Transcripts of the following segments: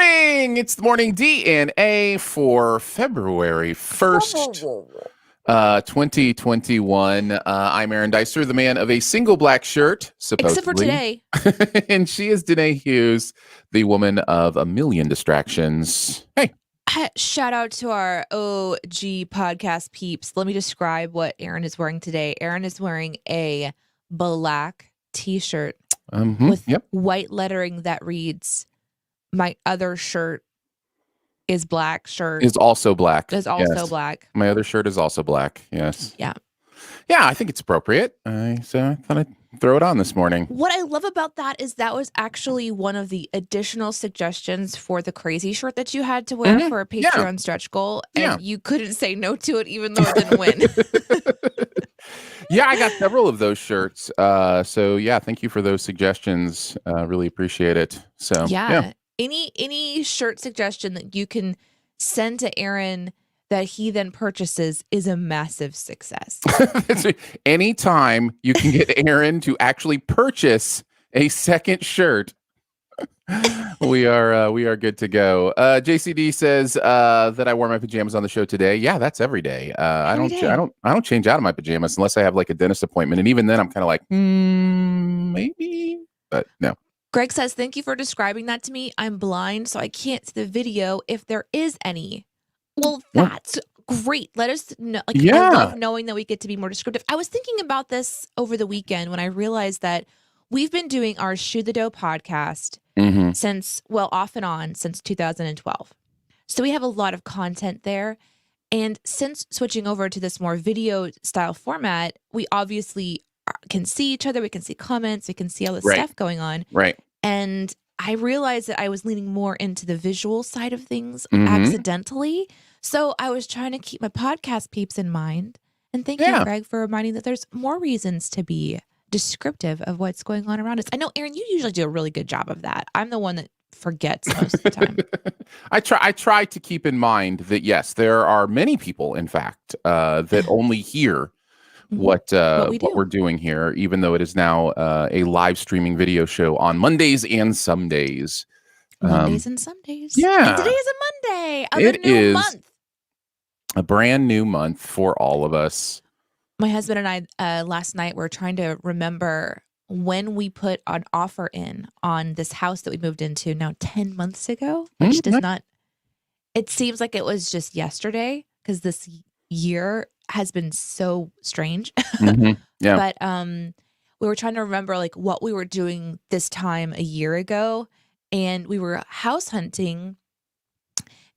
morning. It's the morning DNA for February 1st, 2021. I'm Aaron Dicer, the man of a single black shirt, supposedly. Except for today. And she is Danae Hughes, the woman of a million distractions. Hey. Shout out to our OG podcast peeps. Let me describe what Aaron is wearing today. Aaron is wearing a black t-shirt with white lettering that reads, "My other shirt is black shirt." Is also black. Is also black. My other shirt is also black. Yes. Yeah. Yeah, I think it's appropriate. So I thought I'd throw it on this morning. What I love about that is that was actually one of the additional suggestions for the crazy shirt that you had to wear for a Patreon stretch goal. And you couldn't say no to it, even though it didn't win. Yeah, I got several of those shirts. So yeah, thank you for those suggestions. Really appreciate it. So yeah. Any shirt suggestion that you can send to Aaron that he then purchases is a massive success. Anytime you can get Aaron to actually purchase a second shirt, we are good to go. JCD says that I wore my pajamas on the show today. Yeah, that's every day. I don't change out of my pajamas unless I have like a dentist appointment, and even then I'm kind of like maybe, but no. Greg says, "Thank you for describing that to me. I'm blind, so I can't see the video if there is any." Well, that's great. Let us know. I love knowing that we get to be more descriptive. I was thinking about this over the weekend when I realized that we've been doing our Shoe the Dough podcast since, off and on since 2012. So we have a lot of content there. And since switching over to this more video style format, we obviously can see each other. We can see comments. We can see all this stuff going on. Right. And I realized that I was leaning more into the visual side of things accidentally. So I was trying to keep my podcast peeps in mind. And thank you, Greg, for reminding that there's more reasons to be descriptive of what's going on around us. I know, Aaron, you usually do a really good job of that. I'm the one that forgets most of the time. I try to keep in mind that, yes, there are many people, in fact, that only hear what we're doing here, even though it is now a live streaming video show on Mondays and some days. Mondays and some days. Yeah. And today is a Monday of a new month. A brand new month for all of us. My husband and I last night were trying to remember when we put an offer in on this house that we moved into now 10 months ago, which does not, it seems like it was just yesterday because this year has been so strange. Yeah. But we were trying to remember like what we were doing this time a year ago, and we were house hunting.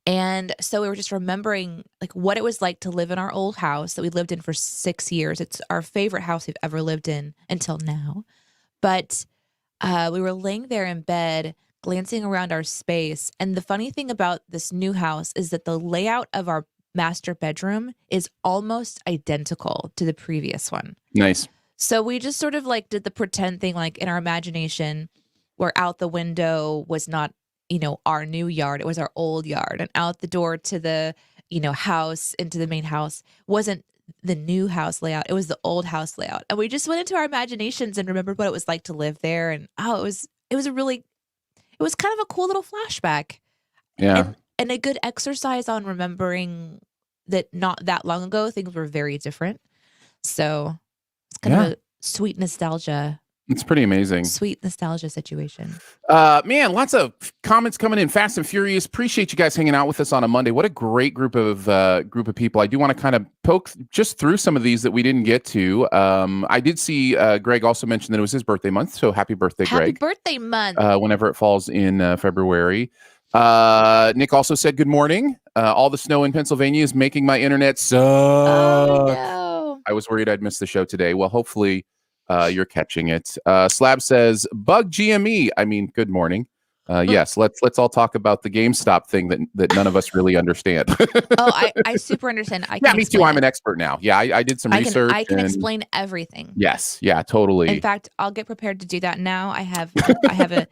And so we were just remembering like what it was like to live in our old house that we lived in for 6 years. It's our favorite house we've ever lived in until now. But we were laying there in bed, glancing around our space. And the funny thing about this new house is that the layout of our master bedroom is almost identical to the previous one. Nice. So we just sort of like did the pretend thing, like in our imagination, where out the window was not, our new yard. It was our old yard, and out the door to the, house into the main house wasn't the new house layout. It was the old house layout. And we just went into our imaginations and remembered what it was like to live there. And it was kind of a cool little flashback. Yeah. And a good exercise on remembering that not that long ago, things were very different. So it's kind of a sweet nostalgia. It's pretty amazing. Sweet nostalgia situation. Man, lots of comments coming in fast and furious. Appreciate you guys hanging out with us on a Monday. What a great group of people. I do want to kind of poke just through some of these that we didn't get to. I did see Greg also mention that it was his birthday month. So happy birthday, Greg. Happy birthday month. Whenever it falls in February. Nick also said good morning. All the snow in Pennsylvania is making my internet suck. Oh, no. I was worried I'd miss the show today. Well, hopefully you're catching it. Slab says bug GME. I mean, good morning. Yes, let's all talk about the GameStop thing that none of us really understand. I super understand. Me too. I'm an expert now. Yeah, I did some research. I can explain everything. Yes. Yeah, totally. In fact, I'll get prepared to do that now. I have a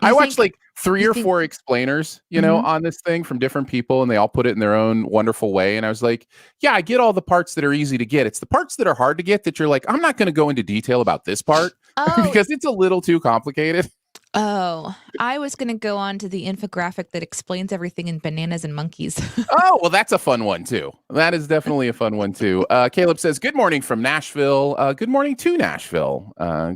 I watched like 3 or 4 explainers, on this thing from different people, and they all put it in their own wonderful way. And I was like, yeah, I get all the parts that are easy to get. It's the parts that are hard to get that you're like, I'm not going to go into detail about this part because it's a little too complicated. Oh, I was going to go on to the infographic that explains everything in bananas and monkeys. Oh, well, that's a fun one, too. That is definitely a fun one, too. Caleb says, good morning from Nashville. Good morning to Nashville.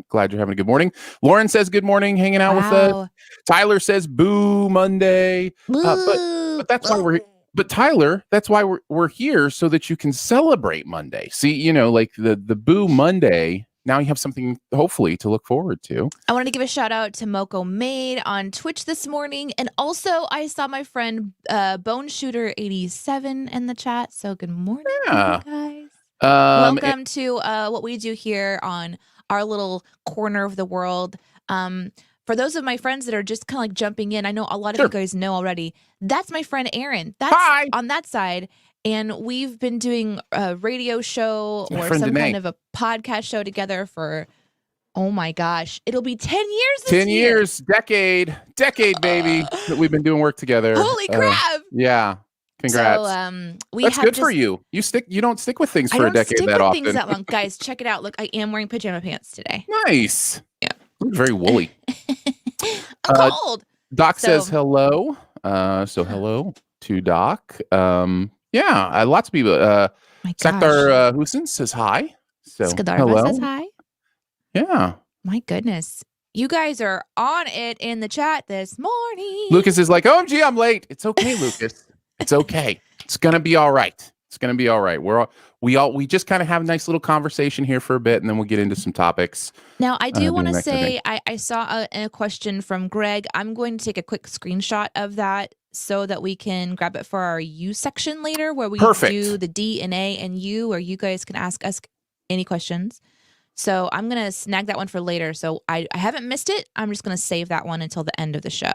Glad you're having a good morning. Lauren says, good morning, hanging out with us. Tyler says, boo, Monday. But that's why but Tyler, that's why we're here, so that you can celebrate Monday. See, you know, like the boo Monday. Now you have something, hopefully, to look forward to. I wanted to give a shout out to Moko Maid on Twitch this morning. And also, I saw my friend Bone Shooter 87 in the chat. So good morning, to you guys. Welcome to what we do here on our little corner of the world. For those of my friends that are just kind of like jumping in, I know a lot of you guys know already. That's my friend Aaron. That's Hi. on that side. And we've been doing a radio show or some kind of a podcast show together for, oh my gosh, it'll be 10 years this 10 year. years, decade, baby, that we've been doing work together. Holy crap. Yeah. Congrats. So, that's good for you. You don't stick with things for a decade that often. Things that long. Guys, check it out. Look, I am wearing pajama pants today. Nice. Yeah. Very woolly. I'm cold. Doc says hello. So hello to Doc. Yeah, lots of people. Sakdar Hussein says hi. So hello. Says hi. Yeah. My goodness. You guys are on it in the chat this morning. Lucas is like, OMG, I'm late. It's okay, Lucas. It's okay. It's gonna be all right. It's gonna be all right. We just kind of have a nice little conversation here for a bit, and then we'll get into some topics. Now, I do want to say I saw a question from Greg. I'm going to take a quick screenshot of that so that we can grab it for our U section later, where we do the DNA and U, where you guys can ask us any questions. So I'm going to snag that one for later. So I haven't missed it. I'm just going to save that one until the end of the show.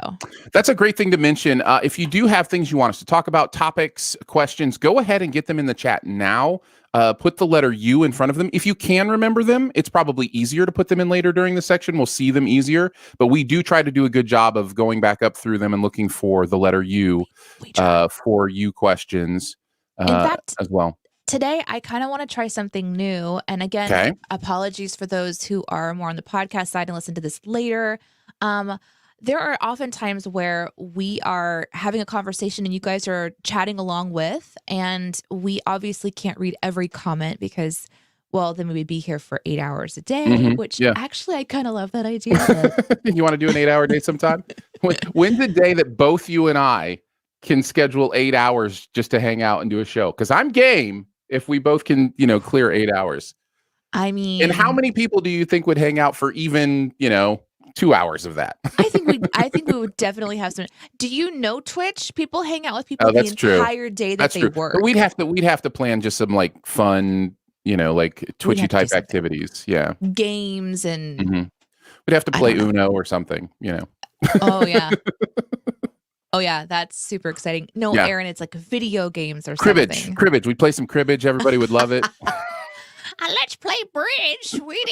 That's a great thing to mention. If you do have things you want us to talk about, topics, questions, go ahead and get them in the chat now. Put the letter U in front of them. If you can remember them, it's probably easier to put them in later during the section. We'll see them easier. But we do try to do a good job of going back up through them and looking for the letter U for U questions in fact, as well. Today, I kind of want to try something new. And again, apologies for those who are more on the podcast side and listen to this later. There are often times where we are having a conversation and you guys are chatting along with, and we obviously can't read every comment because, well, then we'd be here for 8 hours a day, which actually I kind of love that idea. You want to do an 8-hour day sometime? When's the day that both you and I can schedule 8 hours just to hang out and do a show? Because I'm game. If we both can, clear 8 hours. I mean, and how many people do you think would hang out for even, 2 hours of that? I think we would definitely have some. Do you know Twitch? People hang out with people the entire day that they work. But we'd have to plan just some like fun, like Twitchy type activities. Yeah. Games and we'd have to play Uno or something, Oh yeah. Oh yeah, that's super exciting. No, Aaron, it's like video games or something. Cribbage. We play some cribbage. Everybody would love it. Let's play bridge, sweetie.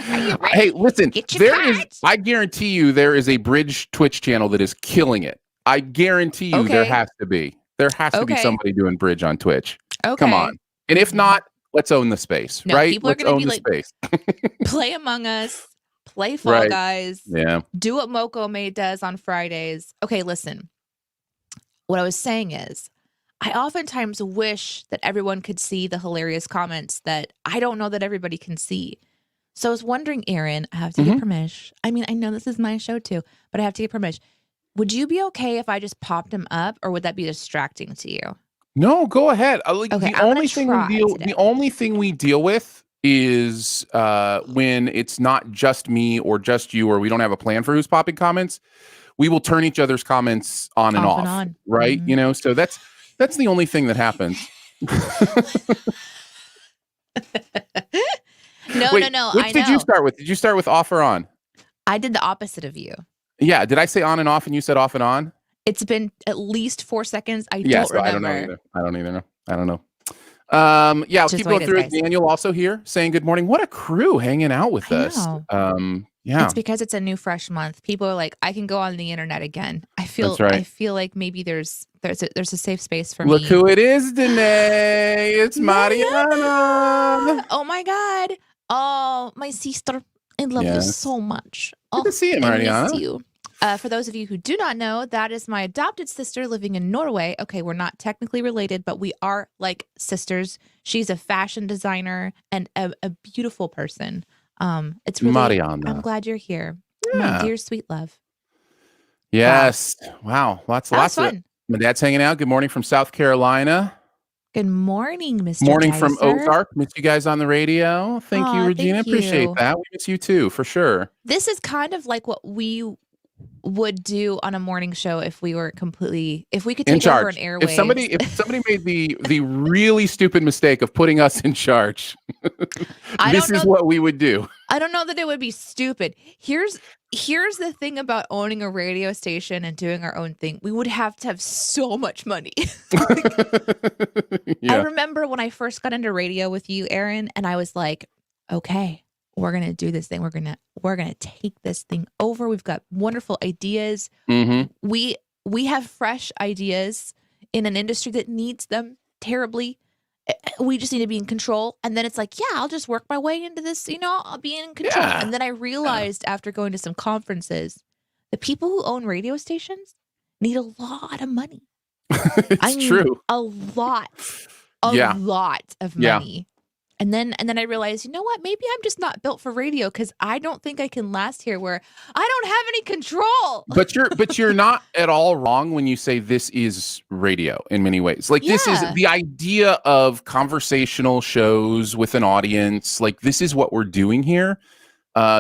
Are you ready? Hey, listen, Get your cards. I guarantee you there is a bridge Twitch channel that is killing it. I guarantee you there has to be. There has to be somebody doing bridge on Twitch. Okay. Come on. And if not, let's own the space, right? People are going to be like, space. Play Among Us. Play Fall Guys. Yeah. Do what Moko Maid does on Fridays. Okay, listen. What I was saying is, I oftentimes wish that everyone could see the hilarious comments that I don't know that everybody can see. So I was wondering, Aaron, I have to get permission. I mean, I know this is my show too, but I have to get permission. Would you be okay if I just popped them up, or would that be distracting to you? No, go ahead. Okay, the only thing we deal with is when it's not just me or just you, or we don't have a plan for who's popping comments. We will turn each other's comments on and off, right? So that's the only thing that happens. No. Which did you start with? Did you start with off or on? I did the opposite of you. Yeah. Did I say on and off and you said off and on? It's been at least 4 seconds. I don't remember. I don't know. I don't know. I'll keep going through it. Daniel also here saying good morning. What a crew hanging out with us. Yeah. It's because it's a new fresh month. People are like, I can go on the internet again. I feel like maybe there's a safe space for me. Look who it is, Danae. It's Mariana. Oh my God. Oh, my sister I love you so much. Good to see you, I missed Mariana. you. For those of you who do not know, that is my adopted sister living in Norway. Okay, we're not technically related, but we are like sisters. She's a fashion designer and a beautiful person. It's really, Mariana. I'm glad you're here. Yeah. My dear sweet love. Yes. Wow. Lots of fun. my dad's hanging out. Good morning from South Carolina. Good morning, Mr. Morning Geiser. from Ozark. Miss you guys on the radio. Thank you, Regina. Thank you. Appreciate that. We miss you too, for sure. This is kind of like what we would do on a morning show if we were if we could take over an airwaves. If somebody made the really stupid mistake of putting us in charge, this is what we would do. I don't know that it would be stupid. Here's the thing about owning a radio station and doing our own thing. We would have to have so much money. I remember when I first got into radio with you, Aaron, and I was like, okay, we're going to do this thing. We're going to take this thing over. We've got wonderful ideas. Mm-hmm. We have fresh ideas in an industry that needs them terribly. We just need to be in control. And then it's like, yeah, I'll just work my way into this, I'll be in control. Yeah. And then I realized after going to some conferences, the people who own radio stations need a lot of money. It's true. A lot of money. Yeah. And then I realized, you know what? Maybe I'm just not built for radio because I don't think I can last here where I don't have any control. But you're not at all wrong when you say this is radio in many ways. Like this is the idea of conversational shows with an audience. Like this is what we're doing here.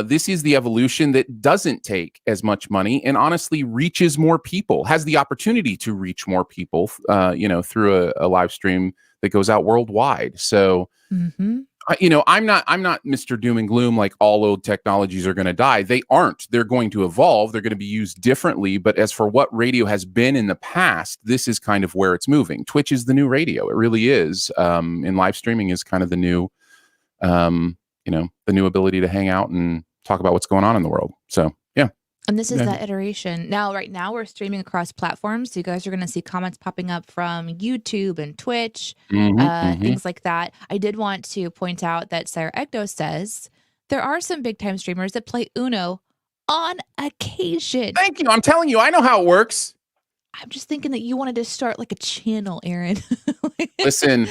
This is the evolution that doesn't take as much money and honestly reaches more people, has the opportunity to reach more people, through a live stream that goes out worldwide. So, I'm not Mr. Doom and Gloom, like all old technologies are going to die. They aren't. They're going to evolve. They're going to be used differently. But as for what radio has been in the past, this is kind of where it's moving. Twitch is the new radio. It really is. And live streaming is kind of the new, the new ability to hang out and talk about what's going on in the world. So, yeah. And this is that iteration. Right now we're streaming across platforms. So you guys are going to see comments popping up from YouTube and Twitch, things like that. I did want to point out that Sarah Egdo says there are some big time streamers that play Uno on occasion. Thank you. I'm telling you, I know how it works. I'm just thinking that you wanted to start like a channel, Aaron. Listen,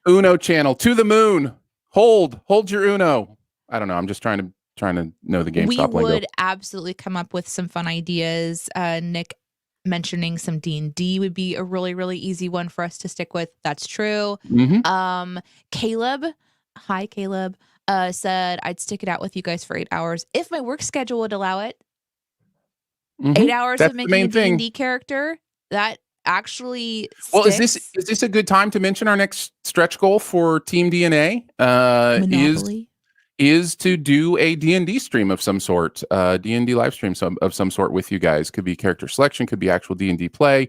Uno channel to the moon. Hold your Uno. I don't know. I'm just trying to know the GameStop lingo. We would absolutely come up with some fun ideas. Nick mentioning some D&D would be a really, really easy one for us to stick with. That's true. Caleb, hi Caleb, said I'd stick it out with you guys for 8 hours if my work schedule would allow it. 8 hours of making a D&D character. That actually sticks. Well, is this a good time to mention our next stretch goal for Team DNA? Monopoly. Is to do a D&D stream of some sort, D&D live stream of some sort with you guys. Could be character selection, could be actual D&D play.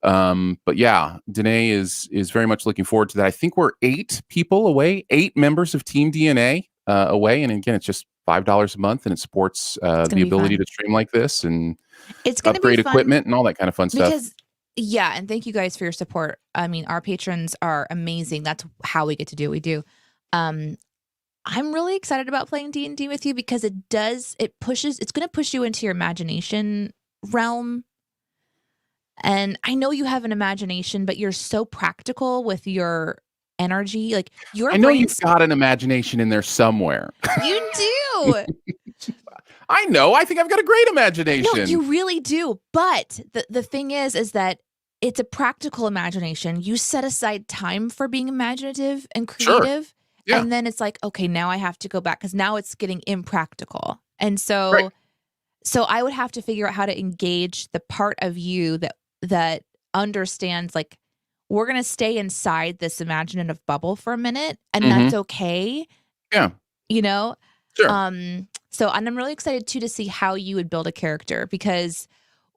But yeah, Danae is very much looking forward to that. I think we're 8 people away, 8 members of Team DNA away. And again, it's just $5 a month and it supports the ability to stream like this and it's gonna upgrade be fun equipment and all that kind of fun stuff. Yeah, and thank you guys for your support. I mean, our patrons are amazing. That's how we get to do what we do. I'm really excited about playing D&D with you because it's going to push you into your imagination realm. And I know you have an imagination, but you're so practical with your energy. Like I know you've got an imagination in there somewhere. You do. I know. I think I've got a great imagination. No, you really do. But the thing is that it's a practical imagination. You set aside time for being imaginative and creative. Sure. Yeah. And then it's like, okay, now I have to go back because now it's getting impractical. And so I would have to figure out how to engage the part of you that understands, like, we're going to stay inside this imaginative bubble for a minute and that's okay. Yeah. Sure. So and I'm really excited too to see how you would build a character because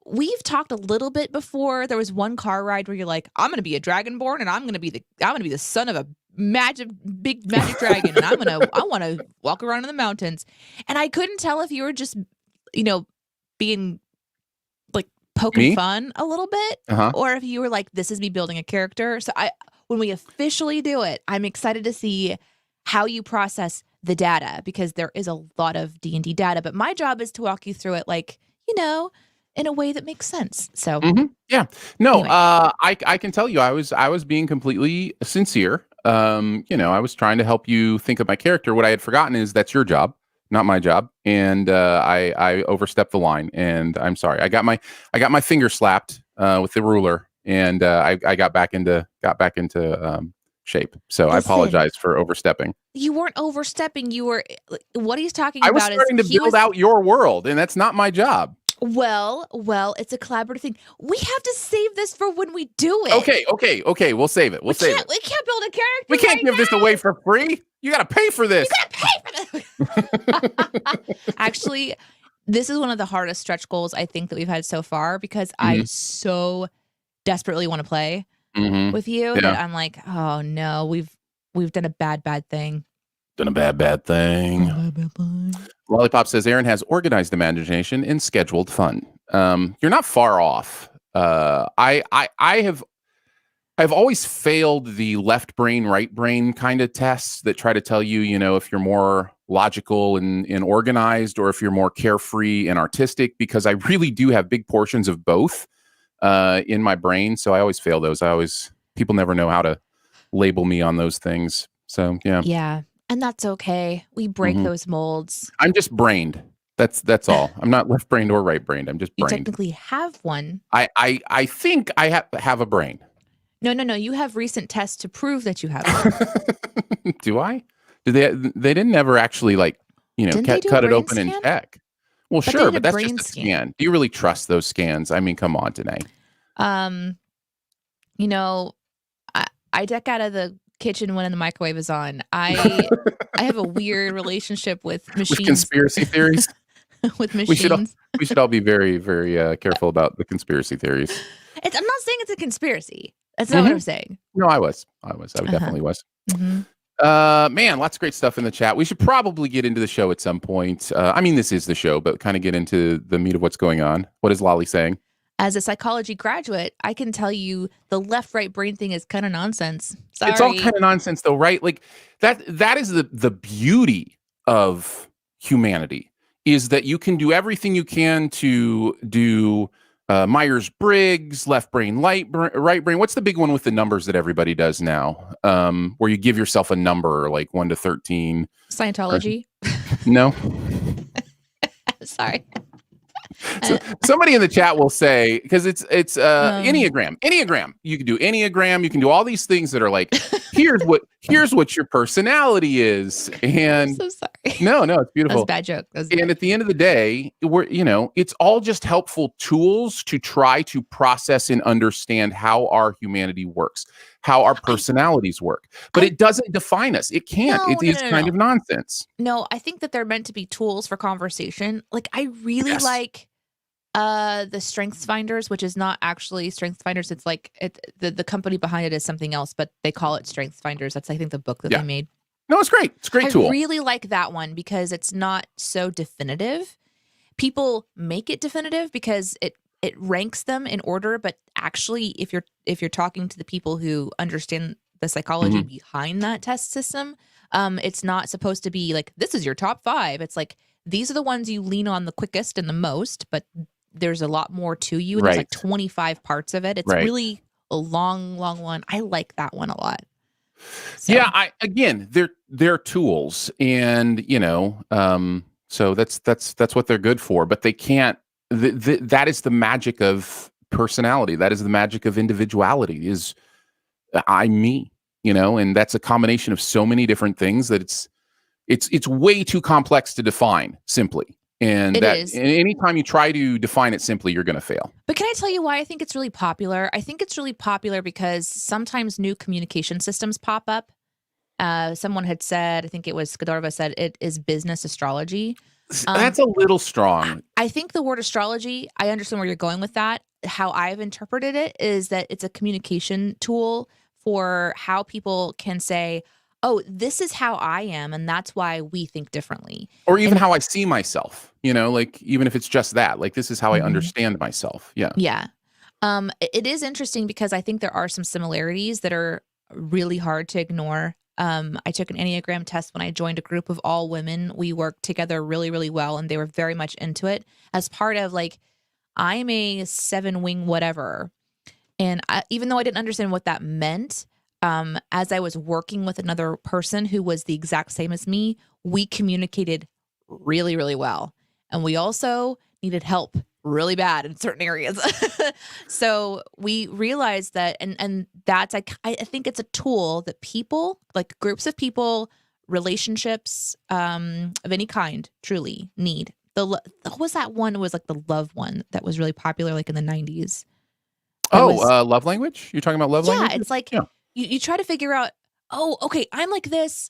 we've talked a little bit before. There was one car ride where you're like, I'm going to be a dragonborn and I'm going to be the son of a big magic dragon and I want to walk around in the mountains. And I couldn't tell if you were just, being like poking fun a little bit or if you were like, this is me building a character. So when we officially do it, I'm excited to see how you process the data, because there is a lot of D&D data, but my job is to walk you through it, like, in a way that makes sense. So yeah, no, anyway. I can tell you, I was being completely sincere. I was trying to help you think of my character. What I had forgotten is that's your job, not my job, and I overstepped the line, and I'm sorry. I got my finger slapped with the ruler, and I got back into shape. So I Listen, apologize for overstepping. you weren't overstepping. You were, what he's talking I was about is starting to build out your world, and that's not my job. Well, it's a collaborative thing. We have to save this for when we do it. Okay. We'll save it. We can't build a character. We can't give this away for free. You got to pay for this. You gotta pay for this. Actually, this is one of the hardest stretch goals I think that we've had so far, because I so desperately want to play with you that I'm like, oh no, we've done a bad thing. Done a bad thing. Lollipop says Aaron has organized imagination and scheduled fun. You're not far off. I've always failed the left brain, right brain kind of tests that try to tell you, if you're more logical and organized, or if you're more carefree and artistic, because I really do have big portions of both in my brain. So I always fail those. People never know how to label me on those things. So yeah. Yeah. And that's okay. We break those molds. I'm just brained. That's all. I'm not left brained or right brained. I'm just brained. You technically have one. I think I have a brain. No. You have recent tests to prove that you have one. Do I? They didn't ever actually cut it open scan? and check. Well, but sure, but that's just a scan. Do you really trust those scans? I mean, come on, Danae. I duck out of the kitchen when the microwave is on. I have a weird relationship with machines. With conspiracy theories. With machines. We should all be very, very careful about the conspiracy theories. I'm not saying it's a conspiracy. That's not what I'm saying. No, I was. I definitely was. Man, lots of great stuff in the chat. We should probably get into the show at some point. I mean, this is the show, but kind of get into the meat of what's going on. What is Lolly saying? As a psychology graduate, I can tell you the left-right brain thing is kind of nonsense. Sorry. It's all kind of nonsense, though, right? Like that is the beauty of humanity, is that you can do everything you can to do Myers-Briggs, left brain, right brain. What's the big one with the numbers that everybody does now? Where you give yourself a number, like 1 to 13. Scientology? No. Sorry. So somebody in the chat will say, because it's Enneagram. You can do Enneagram. You can do all these things that are like, here's what your personality is. And I'm so sorry. No, it's beautiful. That's a bad joke. And at the end of the day, it's all just helpful tools to try to process and understand how our humanity works, how our personalities work. But it doesn't define us. It can't. It is kind of nonsense. No, I think that they're meant to be tools for conversation. Like, I really like the Strengths Finders, which is not actually Strengths Finders. It's like the company behind it is something else, but they call it Strengths Finders. That's, I think, the book that they made. No, it's great. It's a great tool. I really like that one because it's not so definitive. People make it definitive because it ranks them in order, but actually, if you're talking to the people who understand the psychology behind that test system, it's not supposed to be like, this is your top 5. It's like, these are the ones you lean on the quickest and the most, but there's a lot more to you. And there's like 25 parts of it. It's really a long one. I like that one a lot. So. Yeah, they're tools, and so that's what they're good for. But they can't. That is the magic of personality. That is the magic of individuality. Is I'm me, and that's a combination of so many different things that it's way too complex to define simply. And anytime you try to define it simply, you're going to fail. But can I tell you why I think it's really popular? I think it's really popular because sometimes new communication systems pop up. Someone had said, I think it was Skidorva said, it is business astrology. That's a little strong. I think the word astrology, I understand where you're going with that. How I've interpreted it is that it's a communication tool for how people can say, oh, this is how I am, and that's why we think differently. Or even how I see myself, like even if it's just that, like this is how I understand myself. Yeah. Yeah. It is interesting because I think there are some similarities that are really hard to ignore. I took an Enneagram test when I joined a group of all women. We worked together really, really well, and they were very much into it as part of like, I'm a 7-wing whatever. And even though I didn't understand what that meant, as I was working with another person who was the exact same as me, we communicated really, really well. And we also needed help really bad in certain areas. So we realized that, and that's, I think it's a tool that people, like groups of people, relationships of any kind, truly need. What was that one? It was like the love one that was really popular, like in the 90s. Love language? You're talking about love language? Yeah, it's like you try to figure out, oh, okay, I'm like this,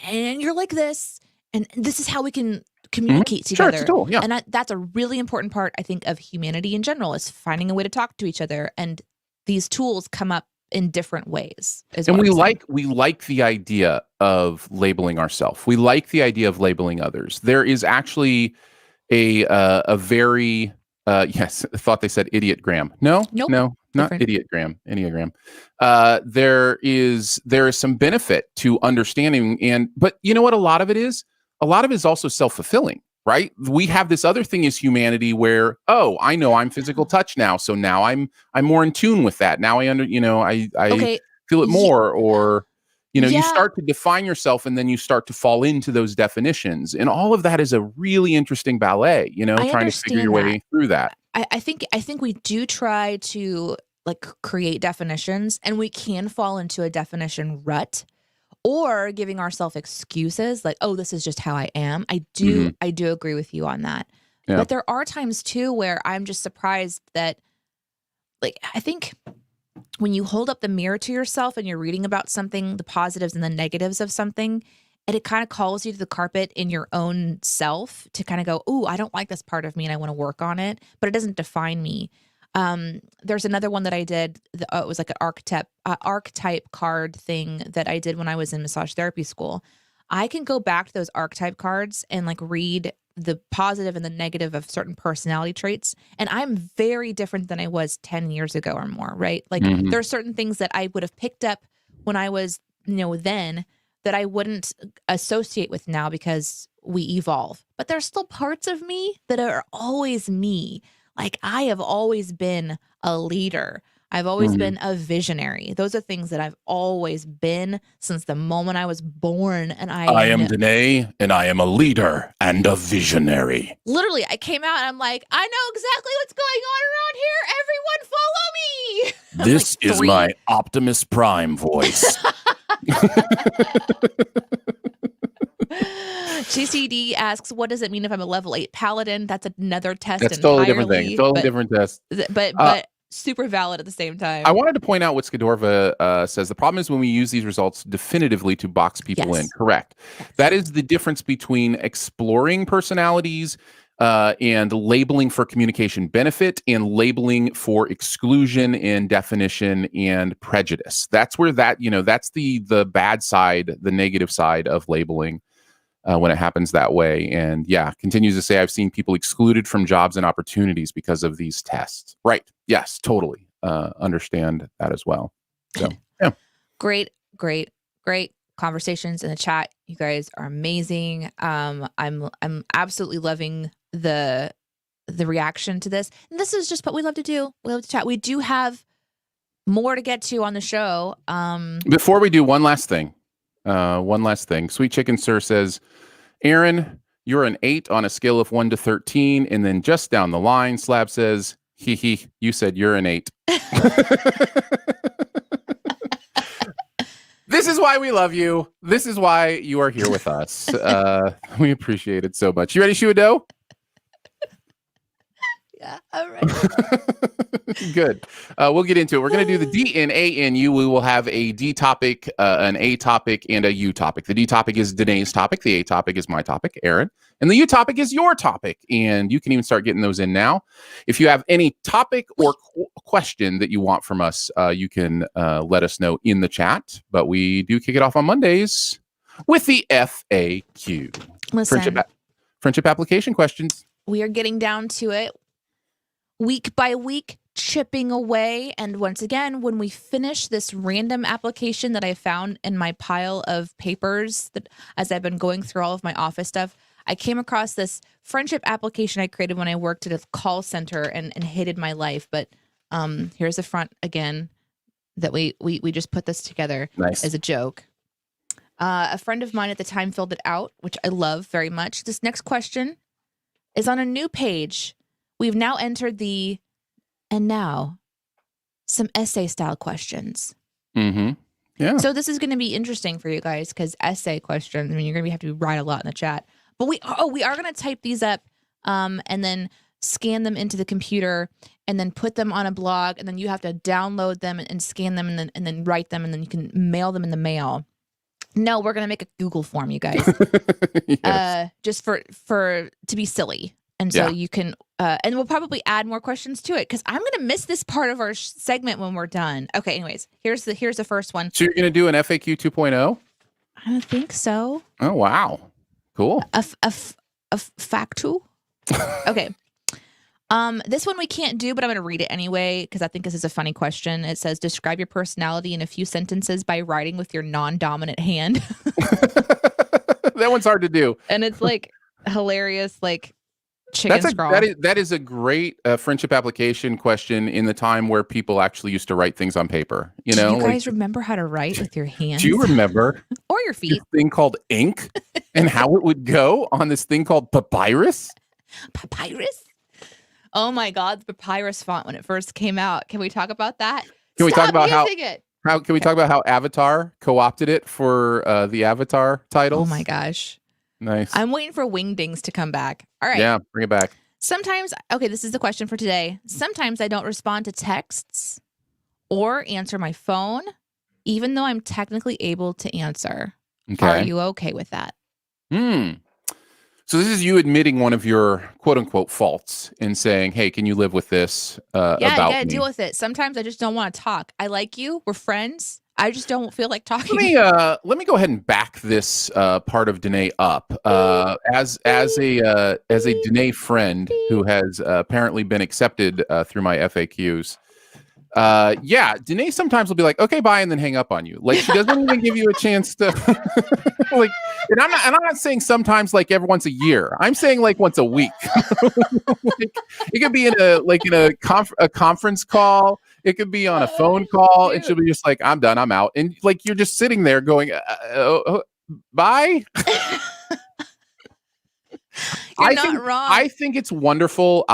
and you're like this, and this is how we can communicate together. Sure, it's a tool, yeah. And that's a really important part, I think, of humanity in general, is finding a way to talk to each other. And these tools come up in different ways. And we like the idea of labeling ourselves. We like the idea of labeling others. There is actually a very yes, I thought they said idiotgram. No, Nope. no, not Different. idiotgram, Enneagram. There is some benefit to understanding, but you know what? A lot of it is also self-fulfilling, right? We have this other thing as humanity where, oh, I know I'm physical touch now, so now I'm more in tune with that. Now I I feel it more, or you start to define yourself, and then you start to fall into those definitions, and all of that is a really interesting ballet. Trying to figure your way through that. I think we do try to like create definitions, and we can fall into a definition rut, or giving ourselves excuses like, oh, this is just how I am. I do agree with you on that. Yeah. But there are times too where I'm just surprised that, like, I think when you hold up the mirror to yourself and you're reading about something, the positives and the negatives of something, and it kind of calls you to the carpet in your own self to kind of go, oh, I don't like this part of me and I want to work on it, but it doesn't define me. There's another one that I did. It was like an archetype card thing that I did when I was in massage therapy school. I can go back to those archetype cards and like read the positive and the negative of certain personality traits. And I'm very different than I was 10 years ago or more, right? Like there are certain things that I would have picked up when I was, then, that I wouldn't associate with now because we evolve. But there's still parts of me that are always me. Like, I have always been a leader. I've always been a visionary. Those are things that I've always been since the moment I was born. And I am Danae, and I am a leader and a visionary. Literally, I came out and I'm like, I know exactly what's going on around here. Everyone follow me. This is my Optimus Prime voice. GCD asks, what does it mean if I'm a level 8 paladin? That's another test. That's totally different thing. Totally different test. But super valid at the same time. I wanted to point out what Skidorva says. The problem is when we use these results definitively to box people in. Correct. Yes. That is the difference between exploring personalities and labeling for communication benefit and labeling for exclusion and definition and prejudice. That's where that's the bad side, the negative side of labeling. When it happens that way. And continues to say, I've seen people excluded from jobs and opportunities because of these tests. Right. Yes, totally. Understand that as well. So, yeah. Great conversations in the chat. You guys are amazing. I'm absolutely loving the reaction to this. And this is just what we love to do. We love to chat. We do have more to get to on the show. Before we do, one last thing. Sweet Chicken Sir says, Aaron, you're an 8 on a scale of 1 to 13. And then just down the line, Slab says, hee, you said you're an 8. This is why we love you. This is why you are here with us. We appreciate it so much. You ready, Shuado? Yeah, all right. Good. We'll get into it. We're going to do the D, N, A, N, U. We will have a D topic, an A topic, and a U topic. The D topic is Danae's topic. The A topic is my topic, Aaron. And the U topic is your topic. And you can even start getting those in now. If you have any topic or question that you want from us, you can let us know in the chat. But we do kick it off on Mondays with the FAQ. Listen, friendship application questions. We are getting down to it. Week by week, chipping away. And once again, when we finish this random application that I found in my pile of papers that as I've been going through all of my office stuff, I came across this friendship application I created when I worked at a call center and hated my life. But here's the front again that we just put this together as a joke. A friend of mine at the time filled it out, which I love very much. This next question is on a new page. We've now entered and now some essay style questions. Mm-hmm. Yeah. So this is going to be interesting for you guys because essay questions, I mean, you're going to have to write a lot in the chat. But we are going to type these up and then scan them into the computer and then put them on a blog. And then you have to download them and scan them and then write them. And then you can mail them in the mail. No, we're going to make a Google form, you guys, yes. Just to be silly. And so you can, and we'll probably add more questions to it because I'm going to miss this part of our segment when we're done. Okay, anyways, here's the first one. So you're going to do an FAQ 2.0? I don't think so. Oh, wow. Cool. A factu? Okay. This one we can't do, but I'm going to read it anyway because I think this is a funny question. It says, describe your personality in a few sentences by writing with your non-dominant hand. That one's hard to do. And it's like hilarious, like chicken scrawl. That is a great friendship application question in the time where people actually used to write things on paper. You know, do you guys remember how to write with your hands? Do you remember? Or your feet? This thing called ink and how it would go on this thing called papyrus? Papyrus? Oh my God, the papyrus font when it first came out. Can we talk about that? Can we talk about can we talk about how Avatar co-opted it for the Avatar titles? Oh my gosh. Nice. I'm waiting for Wingdings to come back. All right. Yeah, bring it back. Sometimes, okay, this is the question for today. Sometimes I don't respond to texts or answer my phone, even though I'm technically able to answer. Okay. Are you okay with that? So this is you admitting one of your quote unquote faults and saying, hey, can you live with this about me? Deal with it. Sometimes I just don't want to talk. I like you. We're friends. I just don't feel like talking. Let me go ahead and back this part of Danae up. As a Danae friend who has apparently been accepted through my FAQs. Danae sometimes will be like, okay, bye, and then hang up on you. Like she doesn't even give you a chance to like. And I'm not saying sometimes like every once a year. I'm saying like once a week. Like, it could be in a conference call. It could be on a phone call, and she'll be just like, I'm done, I'm out. And like, you're just sitting there going, bye. You're not wrong. I think it's wonderful.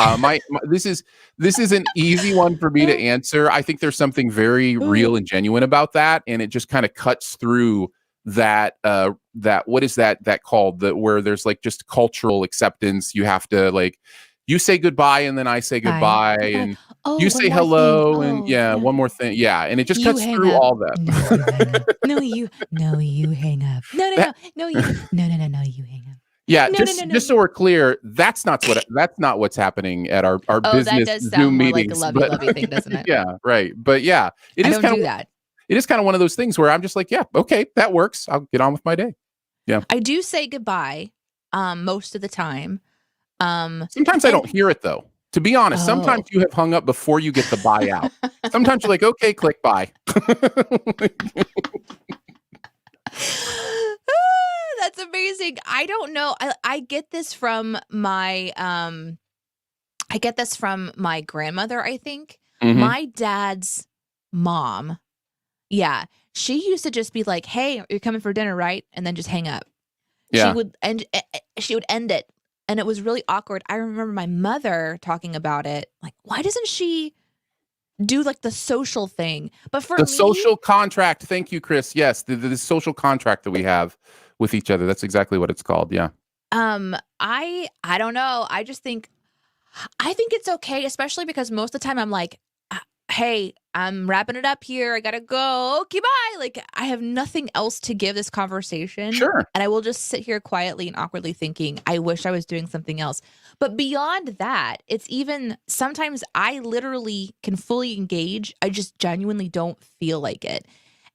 This is an easy one for me to answer. I think there's something very real and genuine about that. And it just kind of cuts through that, what is that called? Where there's like just cultural acceptance. You have to like, you say goodbye and then I say goodbye and you say hello and one more thing. Yeah. And it just cuts through all that. No, you hang up. No, you hang up. Yeah, just so we're clear, that's not what's happening at our business that does Zoom sound more meetings. like a lovey thing, doesn't it? Yeah, right. But yeah, it is kind of one of those things where I'm just like, yeah, okay, that works. I'll get on with my day. Yeah. I do say goodbye most of the time. Sometimes I don't hear it though. To be honest, sometimes you have hung up before you get the bye out. Sometimes you're like, okay, click bye. That's amazing. I don't know. I get this from my grandmother, I think. Mm-hmm. My dad's mom. Yeah. She used to just be like, hey, you're coming for dinner, right? And then just hang up. Yeah. She would end it. And it was really awkward. I remember my mother talking about it. Like, why doesn't she do like the social thing? But for social contract. Thank you, Chris. Yes. The social contract that we have with each other. That's exactly what it's called. Yeah. I don't know. I think it's okay, especially because most of the time I'm like, hey, I'm wrapping it up here. I gotta go. Okay, bye. Like I have nothing else to give this conversation. Sure. And I will just sit here quietly and awkwardly thinking, I wish I was doing something else. But beyond that, it's even sometimes I literally can fully engage. I just genuinely don't feel like it.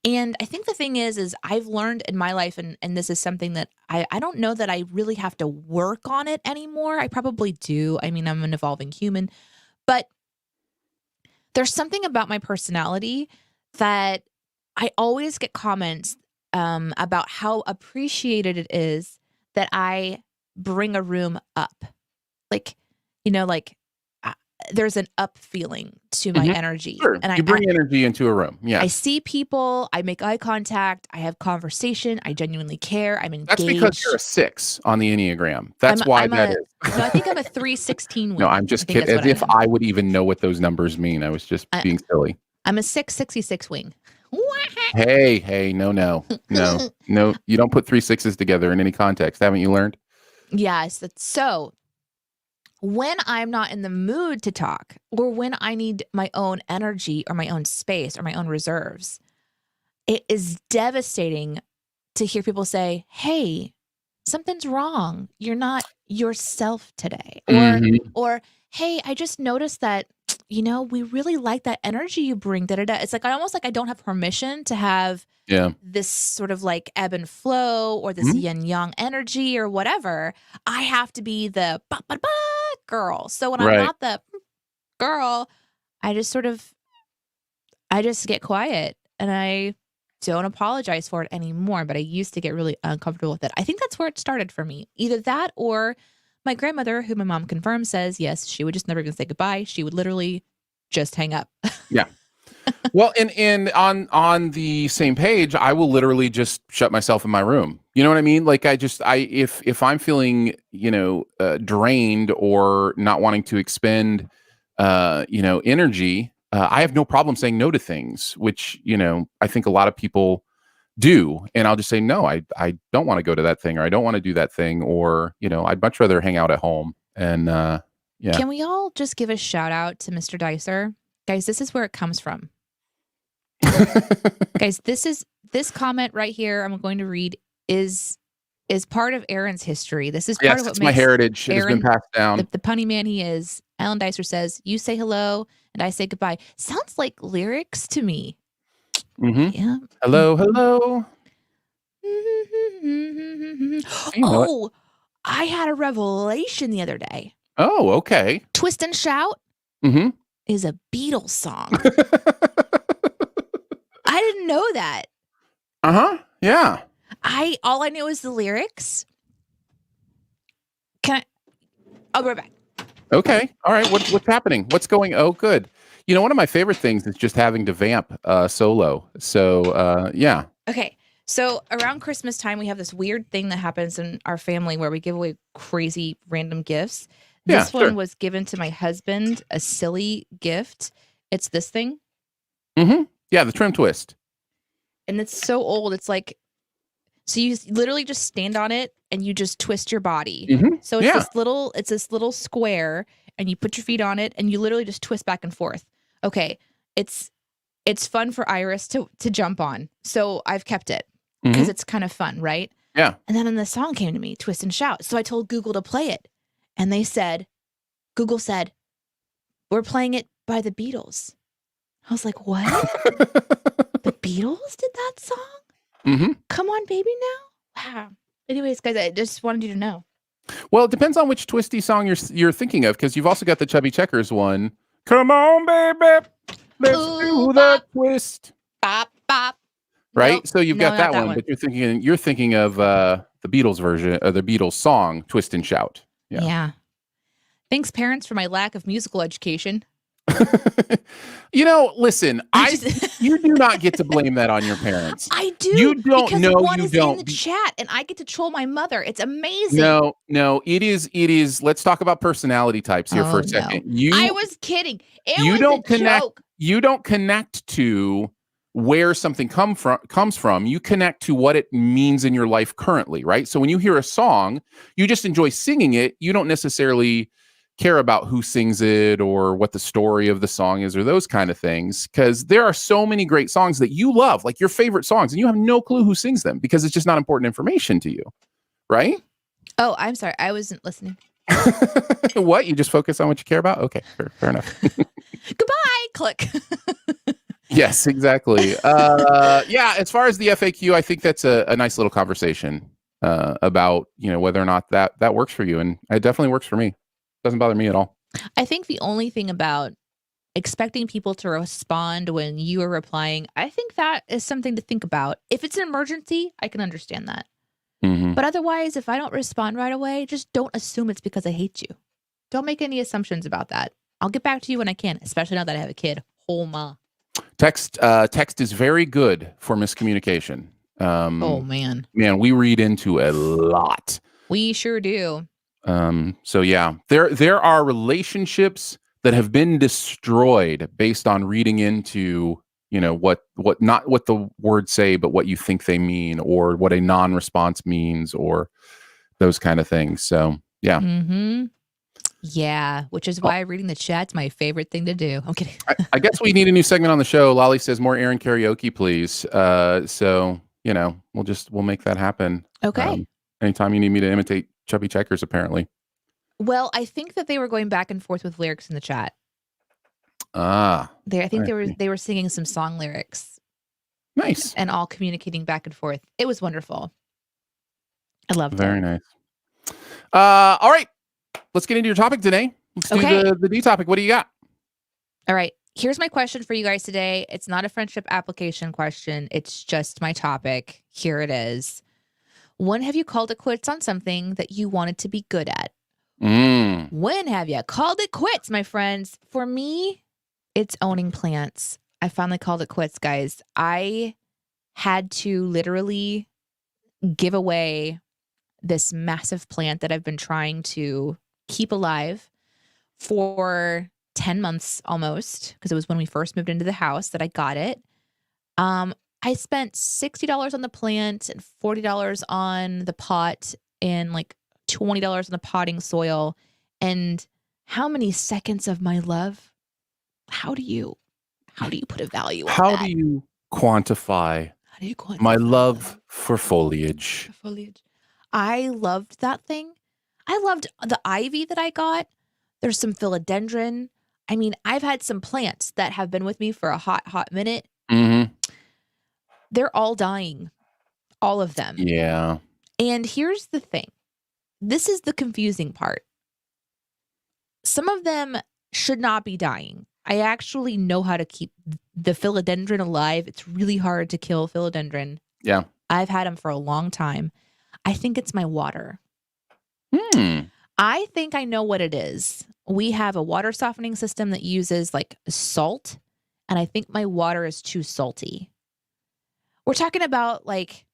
And I think the thing is I've learned in my life, and this is something that I don't know that I really have to work on it anymore. I probably do. I mean, I'm an evolving human. But There's something about my personality that I always get comments about how appreciated it is that I bring a room up. Like, like there's an up feeling to my energy. Sure. And You bring energy into a room. Yeah. I see people, I make eye contact, I have conversation, I genuinely care, I'm engaged. That's because you're a 6 on the Enneagram. That's why that is. No, I think I'm a 316 wing. No, I'm just kidding. As if I would even know what those numbers mean. I was just being silly. I'm a 666 wing. Hey, no. You don't put 3 6s together in any context. Haven't you learned? Yes. So when I'm not in the mood to talk, or when I need my own energy or my own space or my own reserves, it is devastating to hear people say, hey, something's wrong. You're not yourself today. Or hey, I just noticed that, we really like that energy you bring. It's like almost like I don't have permission to have this sort of like ebb and flow or this yin yang energy or whatever. I have to be the girl. So when I'm not the girl, I just get quiet and I don't apologize for it anymore. But I used to get really uncomfortable with it. I think that's where it started for me. Either that or my grandmother, who my mom confirmed, says, yes, she would just never even say goodbye. She would literally just hang up. Yeah. Well, and on the same page, I will literally just shut myself in my room. You know what I mean? Like if I'm feeling, drained or not wanting to expend, energy, I have no problem saying no to things, which, I think a lot of people do. And I'll just say, no, I don't want to go to that thing, or I don't want to do that thing, or, I'd much rather hang out at home. And yeah. Can we all just give a shout out to Mr. Dicer? Guys, this is where it comes from. Guys, this comment right here I'm going to read is part of Aaron's history. This is part of what makes my heritage. It has been passed down. The punny man he is. Alan Dicer says, you say hello and I say goodbye. Sounds like lyrics to me. Yeah. Hello. Oh, I had a revelation the other day. Oh, okay. Twist and Shout is a Beatles song. I didn't know that. Yeah. All I knew was the lyrics. I'll be right back. Okay. All right. What's happening? What's going? Oh, good. One of my favorite things is just having to vamp solo. So, yeah. Okay. So around Christmas time, we have this weird thing that happens in our family where we give away crazy random gifts. This one was given to my husband, a silly gift. It's this thing. Yeah, the trim twist. And it's so old. It's like, so you literally just stand on it and you just twist your body. So it's this little square, and you put your feet on it and you literally just twist back and forth. Okay. It's fun for Iris to jump on. So I've kept it because it's kind of fun, right? Yeah. And then the song came to me, Twist and Shout. So I told Google to play it. And Google said, we're playing it by the Beatles. I was like, what? The Beatles did that song? Come on, baby now? Wow. Anyways, guys, I just wanted you to know. Well, it depends on which twisty song you're thinking of, because you've also got the Chubby Checkers one. Come on, baby. Let's do the twist. Bop, bop. Right? Nope. So you've got that one, but you're thinking of the Beatles version, or the Beatles song, Twist and Shout. Yeah. Thanks, parents, for my lack of musical education. Listen, you do not get to blame that on your parents. I do. You don't because know. One you is don't. in the chat, and I get to troll my mother. It's amazing. No. It is. Let's talk about personality types here for a second. No. I was kidding. You don't connect to where something comes from. You connect to what it means in your life currently, right? So when you hear a song, you just enjoy singing it. You don't necessarily care about who sings it or what the story of the song is or those kind of things, because there are so many great songs that you love, like your favorite songs, and you have no clue who sings them because it's just not important information to you, right? Oh, I'm sorry. I wasn't listening. What? You just focus on what you care about? Okay, fair enough. Goodbye. Click. Yes, exactly. Yeah, as far as the FAQ, I think that's a nice little conversation about, whether or not that works for you. And it definitely works for me. Doesn't bother me at all. I think the only thing about expecting people to respond when you are replying, I think that is something to think about. If it's an emergency, I can understand that. Mm-hmm. But otherwise, if I don't respond right away, just don't assume it's because I hate you. Don't make any assumptions about that. I'll get back to you when I can, especially now that I have a kid. Oh, ma. Text is very good for miscommunication. Oh, man. Man, we read into a lot. We sure do. So yeah, there are relationships that have been destroyed based on reading into, what not what the words say, but what you think they mean, or what a non-response means, or those kind of things. So yeah. Mm-hmm. Yeah, which is Oh, why reading the chat's my favorite thing to do. I'm kidding. I guess we need a new segment on the show. Lolly says more Aaron karaoke, please. So we'll make that happen. Okay. Anytime you need me to imitate Chubby Checkers, apparently. Well, I think that they were going back and forth with lyrics in the chat. I think they were singing some song lyrics. Nice. And all communicating back and forth. It was wonderful. I loved it. Very nice. All right. Let's get into your topic today. Let's do the D topic. What do you got? All right. Here's my question for you guys today. It's not a friendship application question. It's just my topic. Here it is. When have you called it quits on something that you wanted to be good at? When have you called it quits, my friends? For me, it's owning plants. I finally called it quits, guys. I had to literally give away this massive plant that I've been trying to keep alive for 10 months almost, because it was when we first moved into the house that I got it. I spent $60 on the plant and $40 on the pot and like $20 on the potting soil. And how many seconds of my love? How do you put a value on that? How do you quantify my love for foliage? I loved that thing. I loved the ivy that I got. There's some philodendron. I mean, I've had some plants that have been with me for a hot minute. Mm-hmm. They're all dying. All of them. Yeah. And here's the thing. This is the confusing part. Some of them should not be dying. I actually know how to keep the philodendron alive. It's really hard to kill philodendron. Yeah. I've had them for a long time. I think it's my water. I think I know what it is. We have a water softening system that uses like salt, and I think my water is too salty. We're talking about like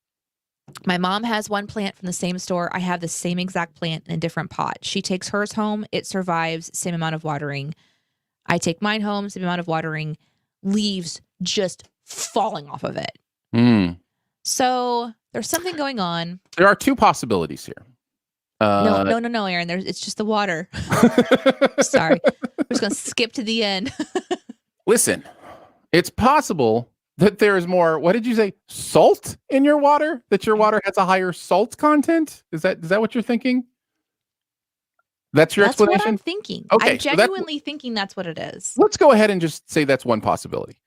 my mom has one plant from the same store. I have the same exact plant in a different pot. She takes hers home. It survives, same amount of watering. I take mine home, same amount of watering. Leaves just falling off of it. So there's something going on. There are two possibilities here. No, Aaron. It's just the water. Sorry. I'm just going to skip to the end. Listen, it's possible that there is more, what did you say, salt in your water? That your water has a higher salt content? Is that what you're thinking? That's your explanation? That's what I'm thinking. Okay, I'm genuinely thinking that's what it is. Let's go ahead and just say that's one possibility.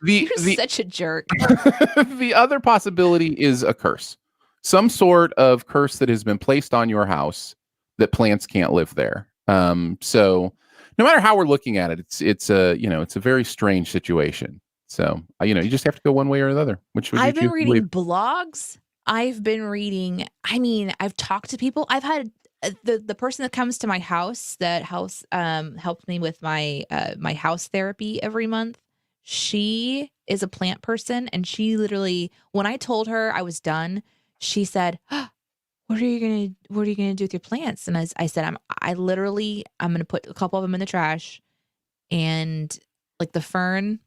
You're such a jerk. The other possibility is a curse. Some sort of curse that has been placed on your house that plants can't live there. So no matter how we're looking at it, it's a very strange situation. So you just have to go one way or the other. I've been reading blogs. I've talked to people. I've had the person that comes to my house that helped me with my house therapy every month. She is a plant person, and she literally, when I told her I was done, she said, what are you gonna do with your plants? And as I said, I'm gonna put a couple of them in the trash, and like the fern,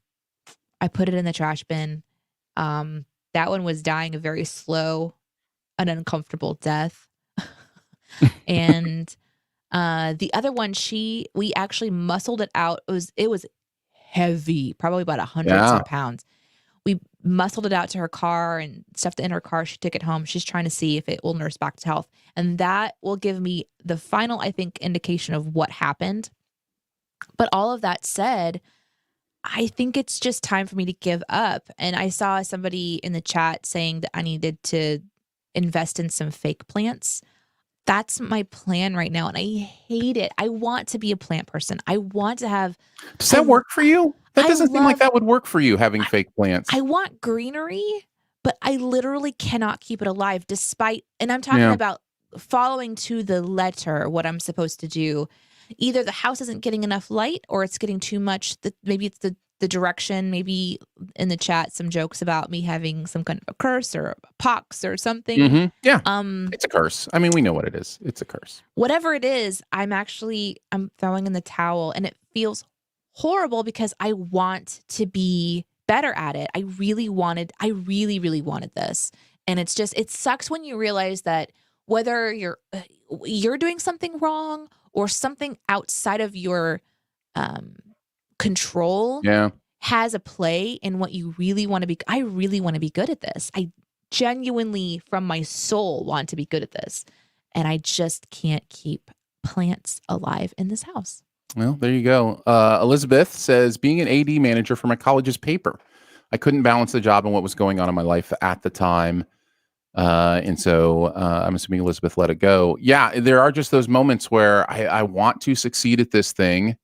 I put it in the trash bin. That one was dying a very slow and uncomfortable death. And the other one, we actually muscled it out. It was heavy, probably about 100 pounds. We muscled it out to her car and stuffed it in her car. She took it home. She's trying to see if it will nurse back to health. And that will give me the final, I think, indication of what happened. But all of that said, I think it's just time for me to give up. And I saw somebody in the chat saying that I needed to invest in some fake plants. That's my plan right now, and I hate it. I want to be a plant person. I want to have. Does that work for you? That I doesn't seem like love. that would work for you, having fake plants. I want greenery, but I literally cannot keep it alive despite, and I'm talking Yeah. about following to the letter what I'm supposed to do. Either the house isn't getting enough light or it's getting too much. Maybe it's the direction. Maybe in the chat, some jokes about me having some kind of a curse or a pox or something. Yeah. It's a curse. I mean, we know what it is. It's a curse. Whatever it is, I'm throwing in the towel, and it feels horrible because I want to be better at it. I really, really wanted this. And it sucks when you realize that whether you're doing something wrong or something outside of your control has a play in what you really want to be. I really want to be good at this. I genuinely, from my soul, want to be good at this. And I just can't keep plants alive in this house. Well, there you go. Elizabeth says, being an AD manager for my college's paper, I couldn't balance the job and what was going on in my life at the time. And so I'm assuming Elizabeth let it go. Yeah, there are just those moments where I want to succeed at this thing.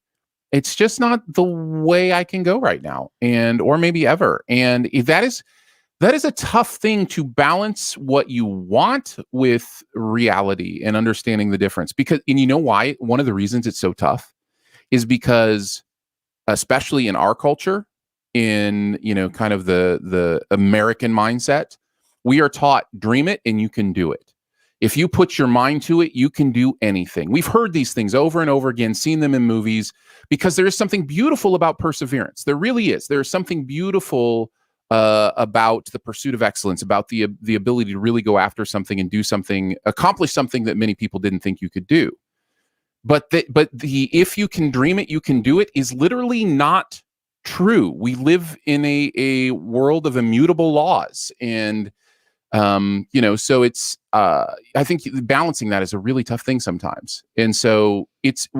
It's just not the way I can go right now, or maybe ever. And that is a tough thing to balance what you want with reality and understanding the difference. And you know why? One of the reasons it's so tough is because, especially in our culture, in kind of the American mindset, we are taught, dream it and you can do it. If you put your mind to it, you can do anything. We've heard these things over and over again, seen them in movies, because there is something beautiful about perseverance. There really is. There is something beautiful about the pursuit of excellence, about the ability to really go after something and do something, accomplish something that many people didn't think you could do. But the if you can dream it, you can do it is literally not true. We live in a world of immutable laws, and so it's I think balancing that is a really tough thing sometimes. And so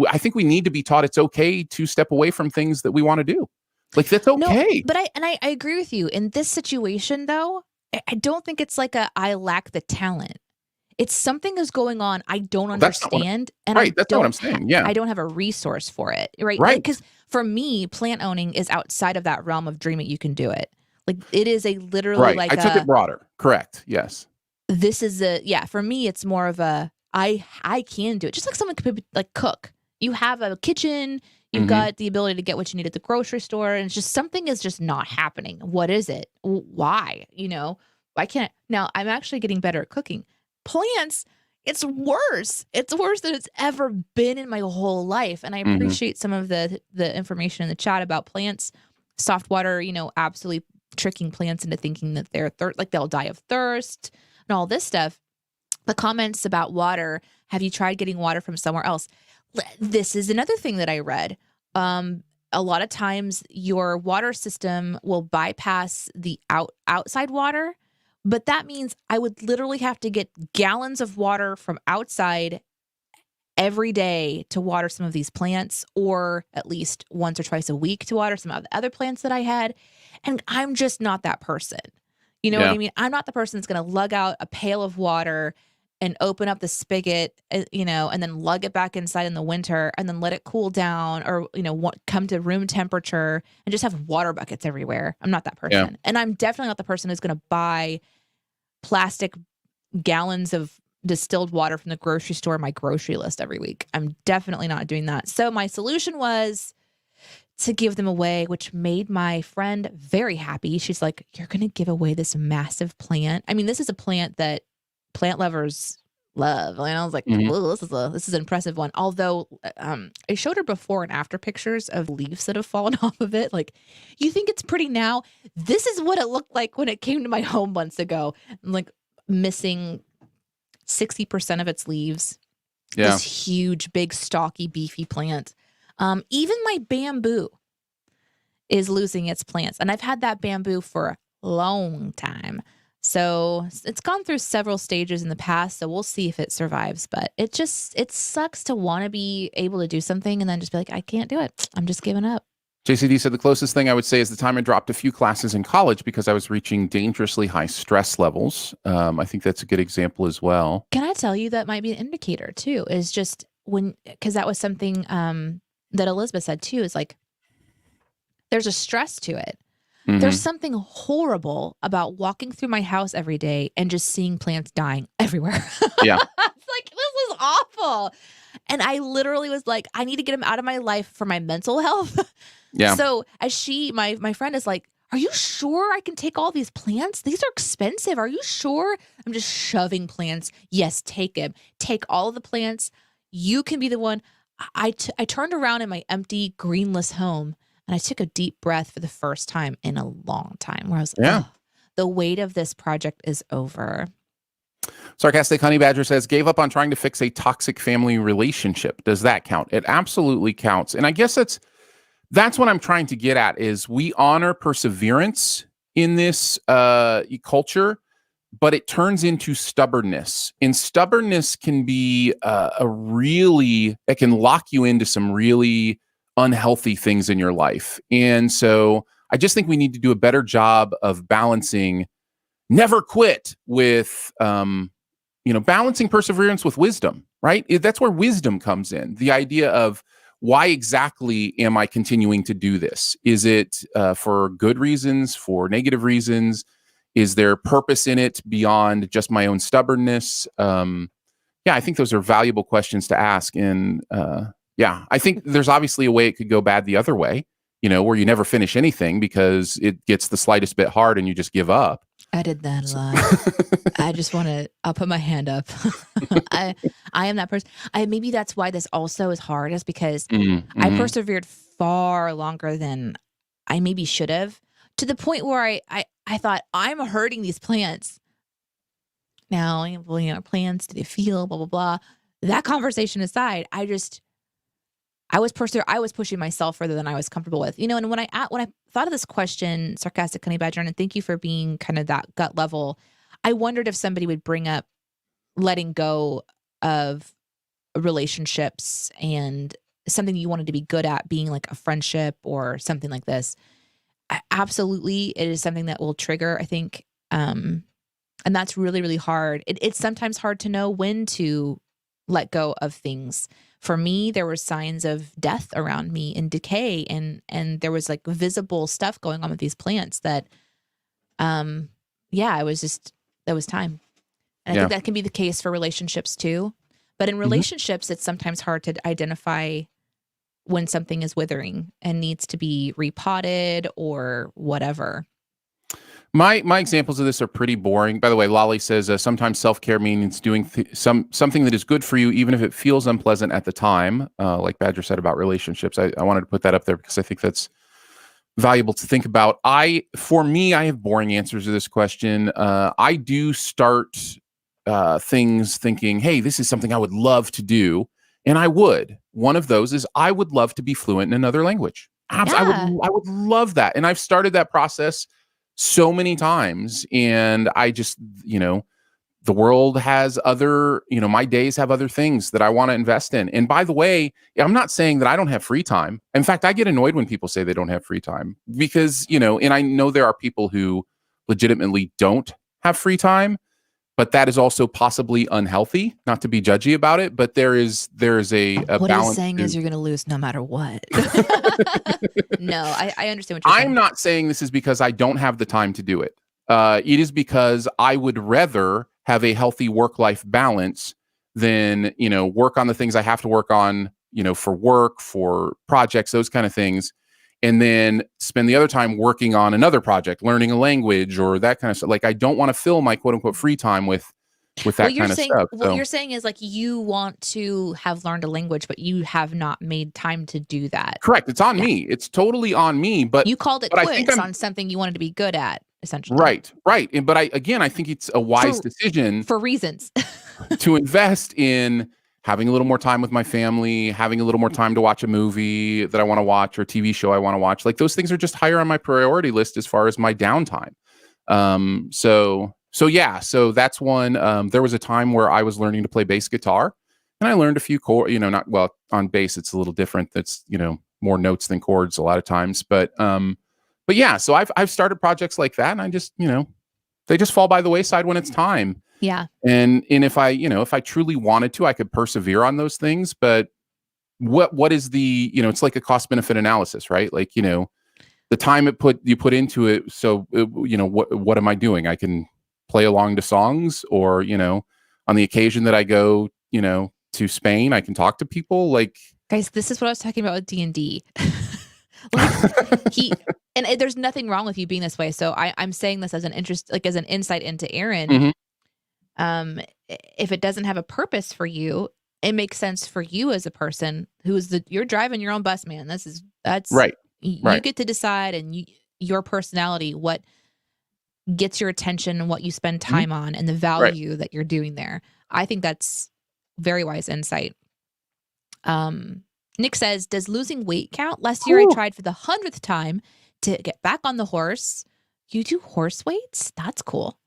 I think we need to be taught it's okay to step away from things that we want to do. Like, that's okay. No, but I agree with you. In this situation, though, I don't think it's like I lack the talent. It's something is going on I don't understand. That's not what I'm saying. Yeah. I don't have a resource for it. Right. Because for me, plant owning is outside of that realm of dream it, you can do it. Like, it is a literally like I took it broader. Correct. Yes. This is for me, it's more of a, I can do it. Just like someone could like cook. You have a kitchen, you've got the ability to get what you need at the grocery store, and it's just something is just not happening. What is it? Why? Why can't now I'm actually getting better at cooking. Plants, it's worse. It's worse than it's ever been in my whole life. And I appreciate some of the information in the chat about plants, soft water, absolutely tricking plants into thinking that they're like they'll die of thirst and all this stuff. The comments about water, have you tried getting water from somewhere else? This is another thing that I read. A lot of times your water system will bypass the outside water, but that means I would literally have to get gallons of water from outside every day to water some of these plants, or at least once or twice a week to water some of the other plants that I had. And I'm just not that person. You know what I mean? I'm not the person that's going to lug out a pail of water and open up the spigot, and then lug it back inside in the winter and then let it cool down, or, come to room temperature and just have water buckets everywhere. I'm not that person. Yeah. And I'm definitely not the person who's going to buy plastic gallons of distilled water from the grocery store, my grocery list every week. I'm definitely not doing that. So my solution was to give them away, which made my friend very happy. She's like, you're going to give away this massive plant. I mean, this is a plant that plant lovers love. And I was like, this is an impressive one. Although I showed her before and after pictures of leaves that have fallen off of it. Like, you think it's pretty now? This is what it looked like when it came to my home months ago. I'm like missing 60% of its leaves. Yeah. This huge, big, stocky, beefy plant. Even my bamboo is losing its plants. And I've had that bamboo for a long time. So it's gone through several stages in the past. So we'll see if it survives. But it sucks to want to be able to do something and then just be like, I can't do it. I'm just giving up. JCD said the closest thing I would say is the time I dropped a few classes in college because I was reaching dangerously high stress levels. I think that's a good example as well. Can I tell you that might be an indicator too? Is just because that was something that Elizabeth said too. Is like there's a stress to it. Mm-hmm. There's something horrible about walking through my house every day and just seeing plants dying everywhere. Yeah. It's like, this is awful. And I literally was like, I need to get them out of my life for my mental health. Yeah. So as my friend is like, are you sure I can take all these plants? These are expensive. Are you sure? I'm just shoving plants. Yes, take them. Take all of the plants. You can be the one. I turned around in my empty, greenless home and I took a deep breath for the first time in a long time where I was like, oh, the weight of this project is over. Sarcastic Honey Badger says, gave up on trying to fix a toxic family relationship. Does that count? It absolutely counts. And I guess that's what I'm trying to get at is we honor perseverance in this culture, but it turns into stubbornness. And stubbornness can be it can lock you into some really unhealthy things in your life. And so I just think we need to do a better job of balancing never quit with, balancing perseverance with wisdom, right? That's where wisdom comes in. The idea of why exactly am I continuing to do this? Is it for good reasons, for negative reasons? Is there purpose in it beyond just my own stubbornness? I think those are valuable questions to ask. And I think there's obviously a way it could go bad the other way, where you never finish anything because it gets the slightest bit hard and you just give up. I did that a lot. I'll put my hand up. I am that person. Maybe that's why this also is hard, is because I persevered far longer than I maybe should have, to the point where I thought, I'm hurting these plants. Now, plants, do they feel, blah, blah, blah. That conversation aside, I was pushing myself further than I was comfortable with, and when I thought of this question, Sarcastic Honey Badger, and thank you for being kind of that gut level, I wondered if somebody would bring up letting go of relationships and something you wanted to be good at, being like a friendship or something like this. Absolutely, it is something that will trigger, I think, and that's really, really hard. It's sometimes hard to know when to let go of things. For me, there were signs of death around me and decay, and there was like visible stuff going on with these plants that, it was time. And I think that can be the case for relationships too. But in relationships, it's sometimes hard to identify when something is withering and needs to be repotted or whatever. My examples of this are pretty boring. By the way, Lolly says sometimes self-care means doing something that is good for you, even if it feels unpleasant at the time. Like Badger said about relationships, I wanted to put that up there because I think that's valuable to think about. For me, I have boring answers to this question. I do start things thinking, hey, this is something I would love to do. And I would. One of those is I would love to be fluent in another language. I would love that. And I've started that process so many times. And I just, the world has other, my days have other things that I want to invest in. And by the way, I'm not saying that I don't have free time. In fact, I get annoyed when people say they don't have free time because, and I know there are people who legitimately don't have free time, but that is also possibly unhealthy, not to be judgy about it, but there is a what balance. What he's saying is you're going to lose no matter what. No, I understand what you're saying. I'm not saying this is because I don't have the time to do it. It is because I would rather have a healthy work-life balance than, work on the things I have to work on, for work, for projects, those kind of things. And then spend the other time working on another project, learning a language or that kind of stuff. Like, I don't want to fill my quote unquote free time with that kind of stuff. What you're saying is like you want to have learned a language, but you have not made time to do that. Correct. It's on me. It's totally on me. But you called it quits on something you wanted to be good at, essentially. Right. But I think it's a wise decision for reasons to invest in having a little more time with my family, having a little more time to watch a movie that I want to watch or a TV show I want to watch. Like, those things are just higher on my priority list as far as my downtime. So that's one. There was a time where I was learning to play bass guitar and I learned a few chords, on bass, it's a little different. That's, more notes than chords a lot of times. But yeah, so I've started projects like that, and I just, they just fall by the wayside when it's time. Yeah. And if I truly wanted to, I could persevere on those things. But what is the, it's like a cost benefit analysis, right? Like, the time you put into it. So, what am I doing? I can play along to songs, or, on the occasion that I go, to Spain, I can talk to people. Like, guys, this is what I was talking about with D&D. Like and there's nothing wrong with you being this way. So I'm saying this as an interest, like as an insight into Aaron. mm-hmm. If it doesn't have a purpose for you, it makes sense for you as a person you're driving your own bus, man. That's Right. You get to decide, and your personality, what gets your attention and what you spend time on, and the value that you're doing there. I think that's very wise insight. Nick says, does losing weight count? Last year I tried for the 100th time to get back on the horse. You do horse weights? That's cool.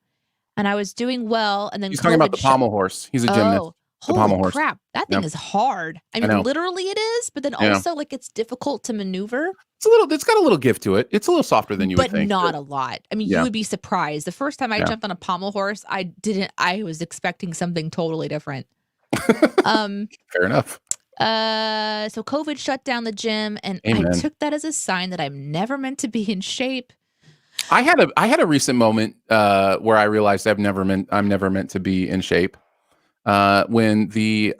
And I was doing well, and then he's talking about the pommel horse. He's a gymnast. Holy crap. That thing is hard. I mean, literally it is, but then also like it's difficult to maneuver. It's got a little give to it. It's a little softer than you would think. But not a lot. I mean, you would be surprised. The first time I jumped on a pommel horse, I was expecting something totally different. Fair enough. So COVID shut down the gym, and I took that as a sign that I'm never meant to be in shape. I had a recent moment where I realized I'm never meant to be in shape. When the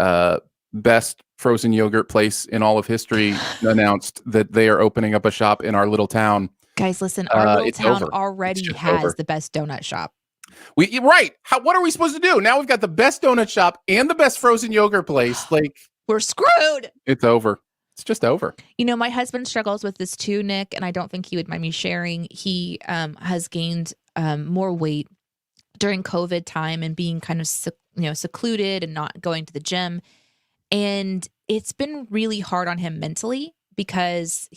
best frozen yogurt place in all of history announced that they are opening up a shop in our little town. Guys, listen, our little town already has the best donut shop. What are we supposed to do? Now we've got the best donut shop and the best frozen yogurt place. Like, we're screwed. It's over. It's just over. My husband struggles with this too, Nick, and I don't think he would mind me sharing. He has gained more weight during COVID time and being kind of secluded and not going to the gym. And it's been really hard on him mentally, because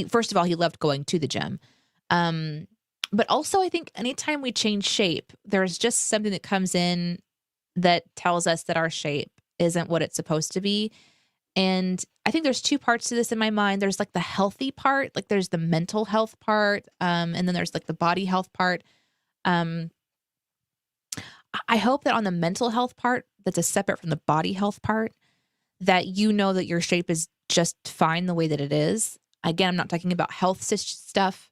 first of all, he loved going to the gym. But also I think anytime we change shape, there's just something that comes in that tells us that our shape isn't what it's supposed to be. And I think there's two parts to this in my mind. There's like the healthy part, like there's the mental health part. And then there's like the body health part. I hope that on the mental health part, that's a separate from the body health part, that that your shape is just fine the way that it is. Again, I'm not talking about health stuff.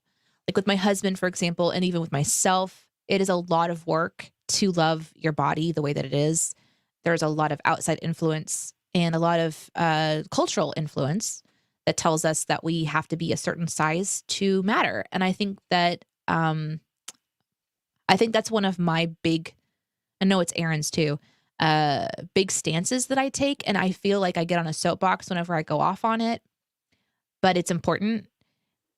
Like with my husband, for example, and even with myself, it is a lot of work to love your body the way that it is. There's a lot of outside influence and a lot of cultural influence that tells us that we have to be a certain size to matter. And I think that that's one of my big, I know it's Aaron's too, big stances that I take. And I feel like I get on a soapbox whenever I go off on it, but it's important.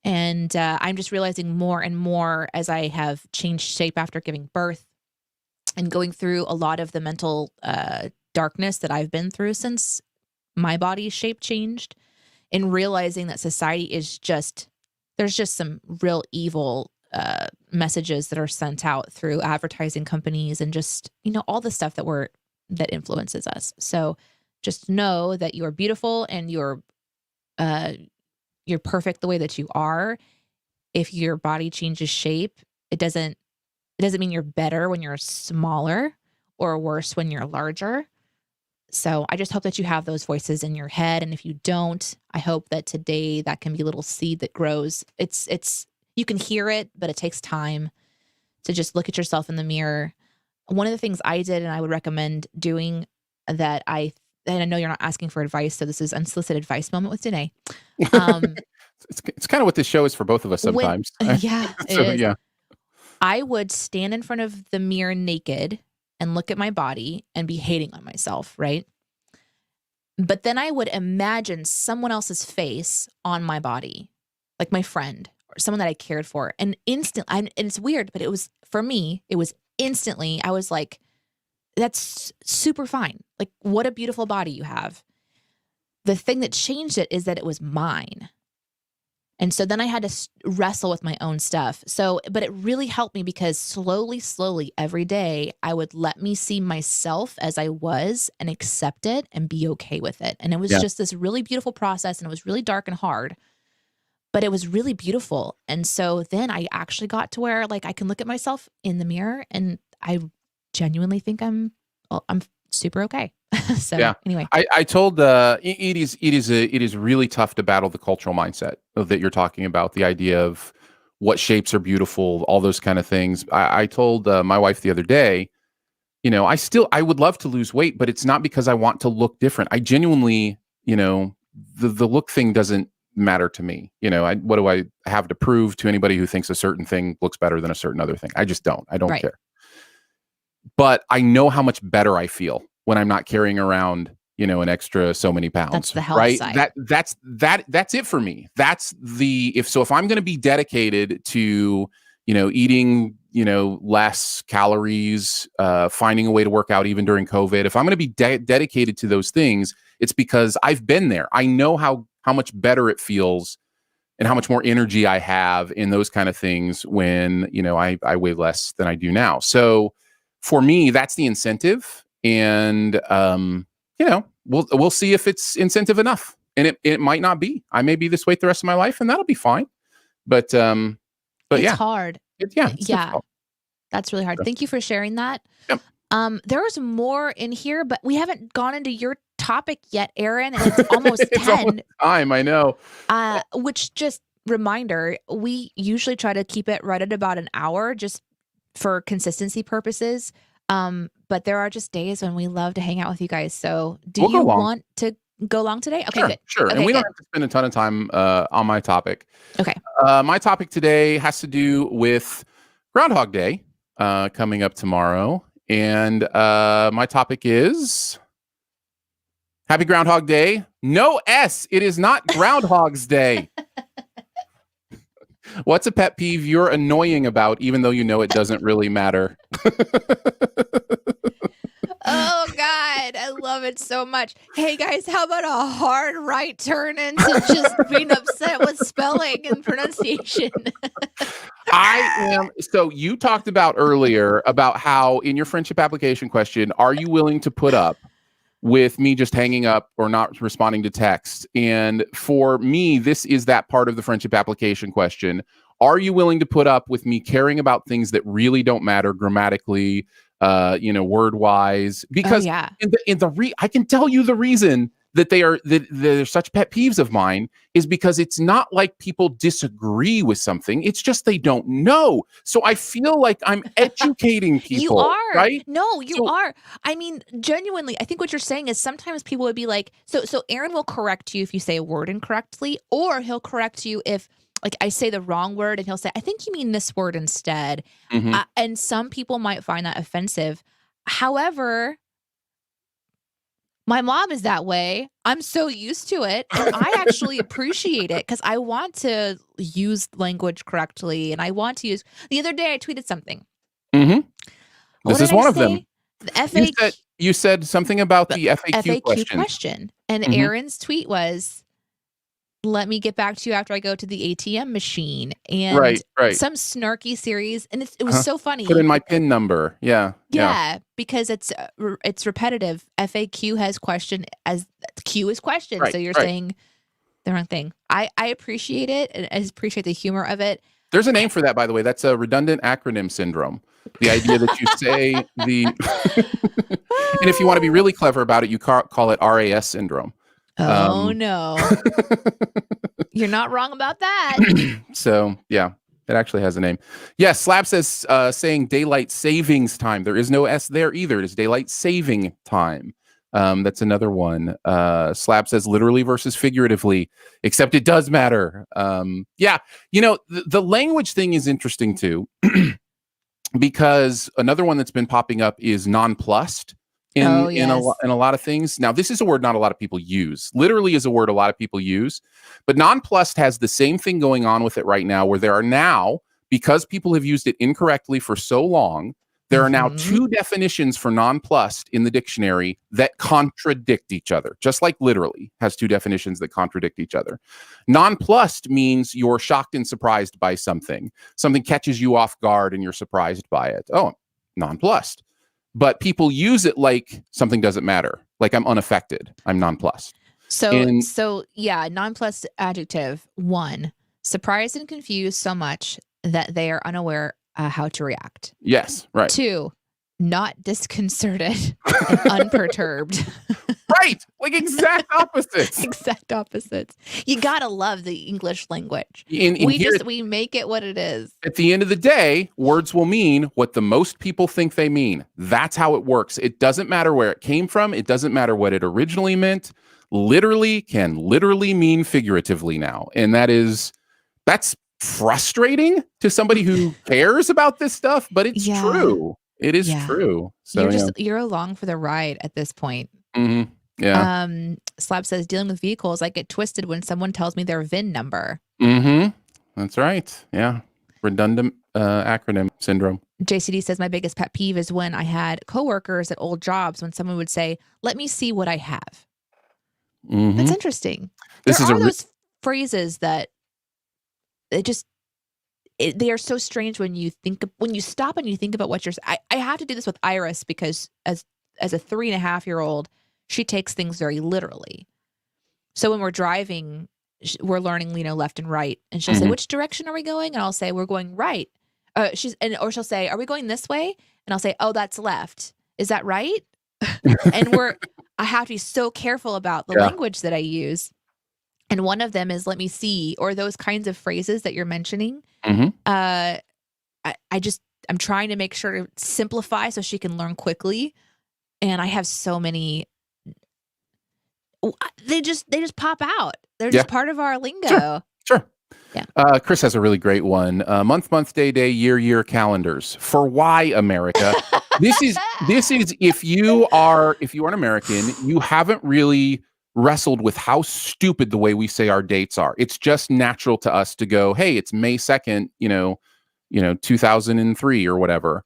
And I'm just realizing more and more as I have changed shape after giving birth and going through a lot of the mental darkness that I've been through since my body's shape changed, and realizing that society is there's just some real evil messages that are sent out through advertising companies and just, all the stuff that influences us. So just know that you're beautiful and you're perfect the way that you are. If your body changes shape, it doesn't mean you're better when you're smaller or worse when you're larger. So I just hope that you have those voices in your head. And if you don't, I hope that today that can be a little seed that grows. You can hear it, but it takes time to just look at yourself in the mirror. One of the things I did, and I would recommend doing and I know you're not asking for advice, so this is unsolicited advice moment with Danae. It's kind of what this show is for both of us sometimes. Yeah, it is. I would stand in front of the mirror naked and look at my body and be hating on myself, right? But then I would imagine someone else's face on my body, like my friend or someone that I cared for. And instantly, and it's weird, but for me, it was instantly, I was like, that's super fine. Like, what a beautiful body you have. The thing that changed it is that it was mine. And so then I had to wrestle with my own stuff. So, but it really helped me because slowly, every day, I would let me see myself as I was and accept it and be okay with it. And it was just this really beautiful process, and it was really dark and hard, but it was really beautiful. And so then I actually got to where like I can look at myself in the mirror and I genuinely think I'm super okay. So anyway, I told it is really tough to battle the cultural mindset that you're talking about, the idea of what shapes are beautiful, all those kind of things. I told my wife the other day, I would love to lose weight, but it's not because I want to look different. I genuinely, the look thing doesn't matter to me. What do I have to prove to anybody who thinks a certain thing looks better than a certain other thing? I just don't. I don't care. But I know how much better I feel when I'm not carrying around, an extra so many pounds. That's the health side. That's it for me. That's if I'm going to be dedicated to, eating, less calories, finding a way to work out even during COVID, if I'm going to be dedicated to those things, it's because I've been there. I know how much better it feels and how much more energy I have in those kind of things when, I weigh less than I do now. So for me, that's the incentive. And, we'll see if it's incentive enough. And it might not be. I may be this weight the rest of my life, and that'll be fine. But it's hard. It's difficult. That's really hard. Thank you for sharing that. Yep. There's more in here, but we haven't gone into your topic yet, Aaron, and it's almost 10. It's almost time, I know. Which, just reminder, we usually try to keep it right at about an hour just for consistency purposes. But there are just days when we love to hang out with you guys. So do you want to go long today? Okay, good. Sure. Okay, and we don't have to spend a ton of time on my topic. Okay. My topic today has to do with Groundhog Day coming up tomorrow. And my topic is Happy Groundhog Day. No S. It is not Groundhog's Day. What's a pet peeve you're annoying about, even though you know it doesn't really matter? Oh, God. I love it so much. Hey, guys, how about a hard right turn into just being upset with spelling and pronunciation? So you talked about earlier about how in your friendship application question, are you willing to put up with me just hanging up or not responding to text? And for me, this is that part of the friendship application question. Are you willing to put up with me caring about things that really don't matter grammatically, word wise? Because I can tell you the reason that they're such pet peeves of mine is because it's not like people disagree with something. It's just they don't know. So I feel like I'm educating people. You are. Right? No, you are. I mean, genuinely, I think what you're saying is sometimes people would be like, so Aaron will correct you if you say a word incorrectly, or he'll correct you if like I say the wrong word and he'll say, I think you mean this word instead. Mm-hmm. And some people might find that offensive. However, my mom is that way. I'm so used to it. And I actually appreciate it because I want to use language correctly. And I want to use. The other day I tweeted something. Mm-hmm. This is one of them. The FAQ. You said something about the FAQ question. And Aaron's tweet was, let me get back to you after I go to the ATM machine. And right. some snarky series. And it was so funny. Put in my PIN number. Yeah, because it's repetitive. FAQ has question as Q is question. Right, so you're saying the wrong thing. I appreciate it. And I appreciate the humor of it. There's a name for that, by the way. That's a redundant acronym syndrome. The idea that you say the... And if you want to be really clever about it, you call it RAS syndrome. Oh, no. You're not wrong about that. So, yeah, it actually has a name. Yes, Slab says saying daylight savings time. There is no S there either. It is daylight saving time. That's another one. Slab says literally versus figuratively, except it does matter. The language thing is interesting too, because another one that's been popping up is nonplussed. In a lot of things. Now, this is a word not a lot of people use. Literally is a word a lot of people use. But nonplussed has the same thing going on with it right now, where there are now, because people have used it incorrectly for so long, There are now two definitions for nonplussed in the dictionary that contradict each other, just like literally has two definitions that contradict each other. Nonplussed means you're shocked and surprised by something. Something catches you off guard and you're surprised by it. Oh, nonplussed. But people use it like something doesn't matter. Like I'm unaffected. I'm nonplussed. So yeah, nonplussed adjective. 1, surprised and confused so much that they are unaware how to react. Yes, right. 2, not disconcerted and unperturbed. Right, like exact opposites. Exact opposites. You gotta love the English language. We make it what it is. At the end of the day, words will mean what the most people think they mean. That's how it works. It doesn't matter where it came from. It doesn't matter what it originally meant. Literally can literally mean figuratively now, and that's frustrating to somebody who cares about this stuff, but it's true. It is true. So you're along for the ride at this point. Mm-hmm. Yeah. Slab says, dealing with vehicles, I get twisted when someone tells me their VIN number. Mm-hmm. That's right. Yeah. Redundant acronym syndrome. JCD says, my biggest pet peeve is when I had coworkers at old jobs when someone would say, let me see what I have. Mm-hmm. That's interesting. There are those phrases that they are so strange when you stop and you think about what you're saying. I have to do this with Iris because as a 3.5-year-old, she takes things very literally. So when we're driving, we're learning, left and right, and she'll say, which direction are we going? And I'll say, we're going right. Or she'll say, are we going this way? And I'll say, oh, that's left. Is that right? And I have to be so careful about the language that I use. And one of them is, let me see, or those kinds of phrases that you're mentioning. Mm-hmm. I'm trying to make sure to simplify so she can learn quickly. And I have so many, they just pop out. They're just part of our lingo. Sure. Yeah. Chris has a really great one. Month, day, year calendars. For why, America? This is if you are an American, you haven't really wrestled with how stupid the way we say our dates are. It's just natural to us to go, hey, it's May 2nd, 2003 or whatever.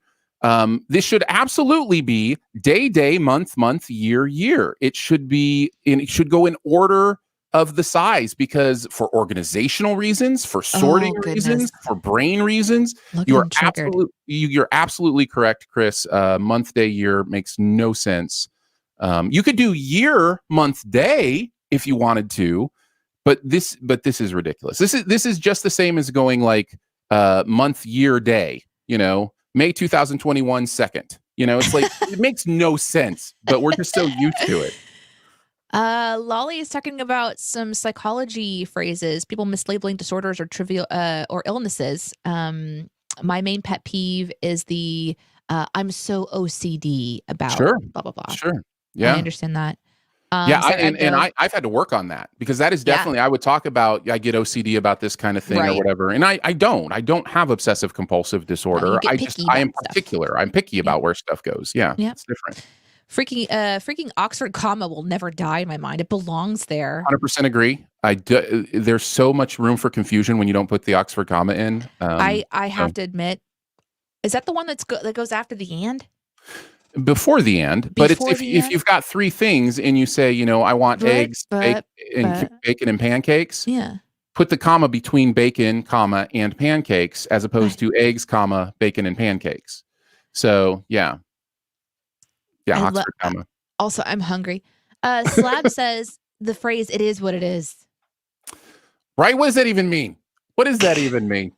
This should absolutely be day, month, year. It should go in order of the size, because for organizational reasons, for sorting reasons, for brain reasons, you're absolutely correct, Chris. Month, day, year makes no sense. You could do year, month, day if you wanted to, but this is ridiculous. This is just the same as going like month, year, day. May 2021 2nd. It's like it makes no sense, but we're just so used to it. Lolly is talking about some psychology phrases, people mislabeling disorders or trivial or illnesses. My main pet peeve is the I'm so OCD about blah blah blah. Sure. Yeah. I understand that. I've had to work on that, because that is definitely, I would talk about, I get OCD about this kind of thing or whatever. And I don't have obsessive compulsive disorder. I am particular. I'm picky about where stuff goes. Yeah. It's different. Freaking Oxford comma will never die in my mind. It belongs there. 100% agree. There's so much room for confusion when you don't put the Oxford comma in. I have to admit, is that the one that goes after the and? Before the end, but if you've got three things and you say, I want eggs, bacon, and pancakes. Yeah. Put the comma between bacon, comma, and pancakes, as opposed to eggs, comma, bacon, and pancakes. So yeah, Oxford comma. Also, I'm hungry. Slab says the phrase "it is what it is." Right? What does that even mean? What does that even mean?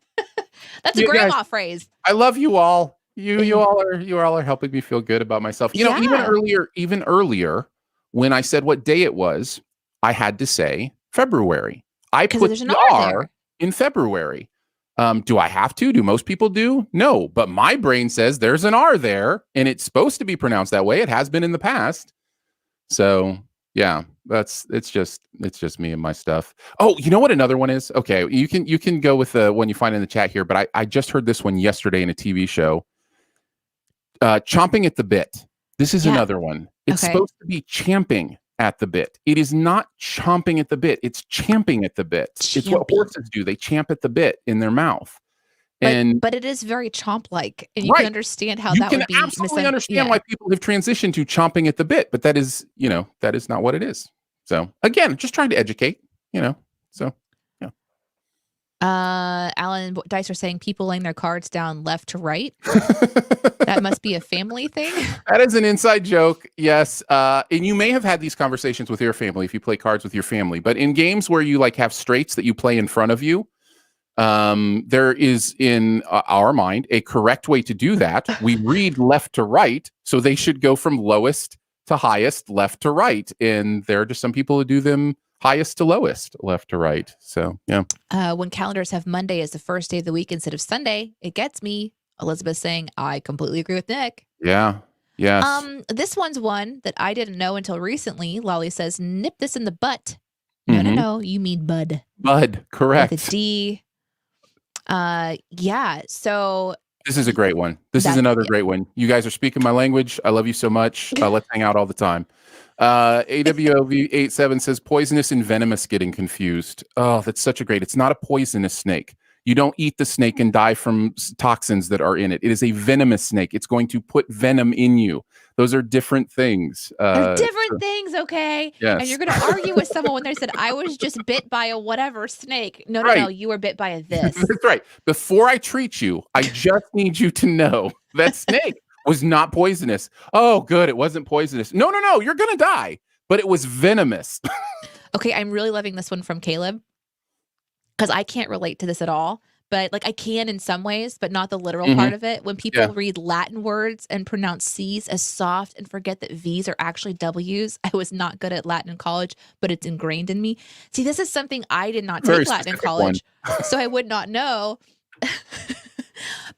That's a grandma phrase. I love you all. You all are helping me feel good about myself. Even earlier, when I said what day it was, I had to say February. I put the R in February. Do I have to? Do most people do? No, but my brain says there's an R there, and it's supposed to be pronounced that way. It has been in the past. So yeah, it's just me and my stuff. Oh, you know what another one is? Okay, you can go with the one you find in the chat here, but I just heard this one yesterday in a TV show. Chomping at the bit. This is another one. It's supposed to be champing at the bit. It is not chomping at the bit. It's champing at the bit. It's what horses do. They champ at the bit in their mouth. But it is very chomp-like, and you can understand how that would be. You can absolutely understand why people have transitioned to chomping at the bit, but that is not what it is. So again, just trying to educate, so yeah. Alan Dice are saying people laying their cards down left to right. That must be a family thing. That is an inside joke, yes. And you may have had these conversations with your family if you play cards with your family, but in games where you like have straights that you play in front of you, there is in our mind a correct way to do that. We read left to right, so they should go from lowest to highest, left to right, and there are just some people who do them highest to lowest, left to right. So yeah. When calendars have Monday as the first day of the week instead of Sunday, it gets me. Elizabeth saying, I completely agree with Nick. Yeah. Yes. This one's one that I didn't know until recently. Lolly says, nip this in the butt. No, you mean bud. Bud, correct. With a D. Yeah, so this is a great one. This is another great one. You guys are speaking my language. I love you so much. Let's hang out all the time. AWOV87 says poisonous and venomous getting confused. Oh, that's such a great. It's not a poisonous snake. You don't eat the snake and die from toxins that are in it. It is a venomous snake. It's going to put venom in you. Those are different things. Different things, okay? Yes. And you're going to argue with someone when they said, I was just bit by a whatever snake. No, you were bit by a this. That's right. Before I treat you, I just need you to know that snake was not poisonous. Oh, good. It wasn't poisonous. No. You're going to die. But it was venomous. Okay, I'm really loving this one from Caleb, because I can't relate to this at all. But like I can in some ways, but not the literal part of it. When people read Latin words and pronounce C's as soft and forget that V's are actually W's. I was not good at Latin in college, but it's ingrained in me. See, this is something I did not take Latin in college, so I would not know.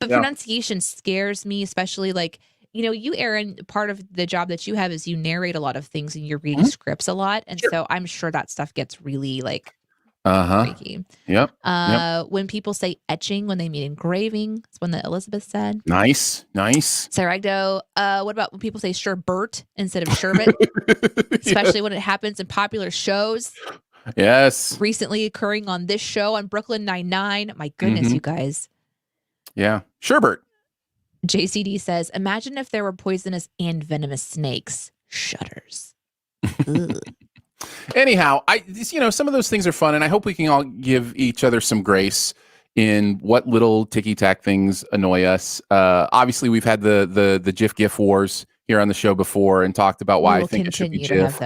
But pronunciation scares me, especially like, you, Aaron, part of the job that you have is you narrate a lot of things and you're reading scripts a lot. And so I'm sure that stuff gets really like freaky. Yep. When people say etching when they mean engraving, it's one that Elizabeth said. Nice. Saragdo, what about when people say sherbet instead of sherbet? Especially when it happens in popular shows. Yes. Recently occurring on this show on Brooklyn Nine-Nine. My goodness, you guys. Yeah. Sherbet. JCD says, imagine if there were poisonous and venomous snakes. Shudders. Anyhow, some of those things are fun, and I hope we can all give each other some grace in what little ticky-tack things annoy us. Obviously, we've had the GIF wars here on the show before and talked about why I think it should be GIF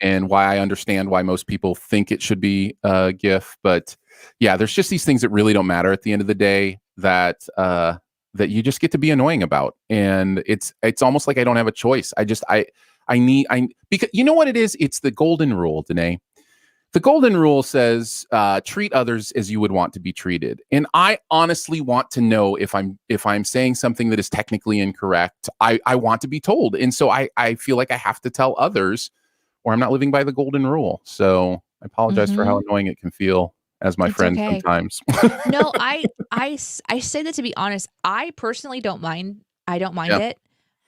and why I understand why most people think it should be GIF. But yeah, there's just these things that really don't matter at the end of the day that you just get to be annoying about, and it's almost like I don't have a choice. Because you know what it is? It's the golden rule, Danae. The golden rule says, treat others as you would want to be treated. And I honestly want to know if I'm saying something that is technically incorrect. I want to be told. And so I feel like I have to tell others or I'm not living by the golden rule. So I apologize for how annoying it can feel as my friend sometimes. No, I say that to be honest. I personally don't mind. I don't mind it.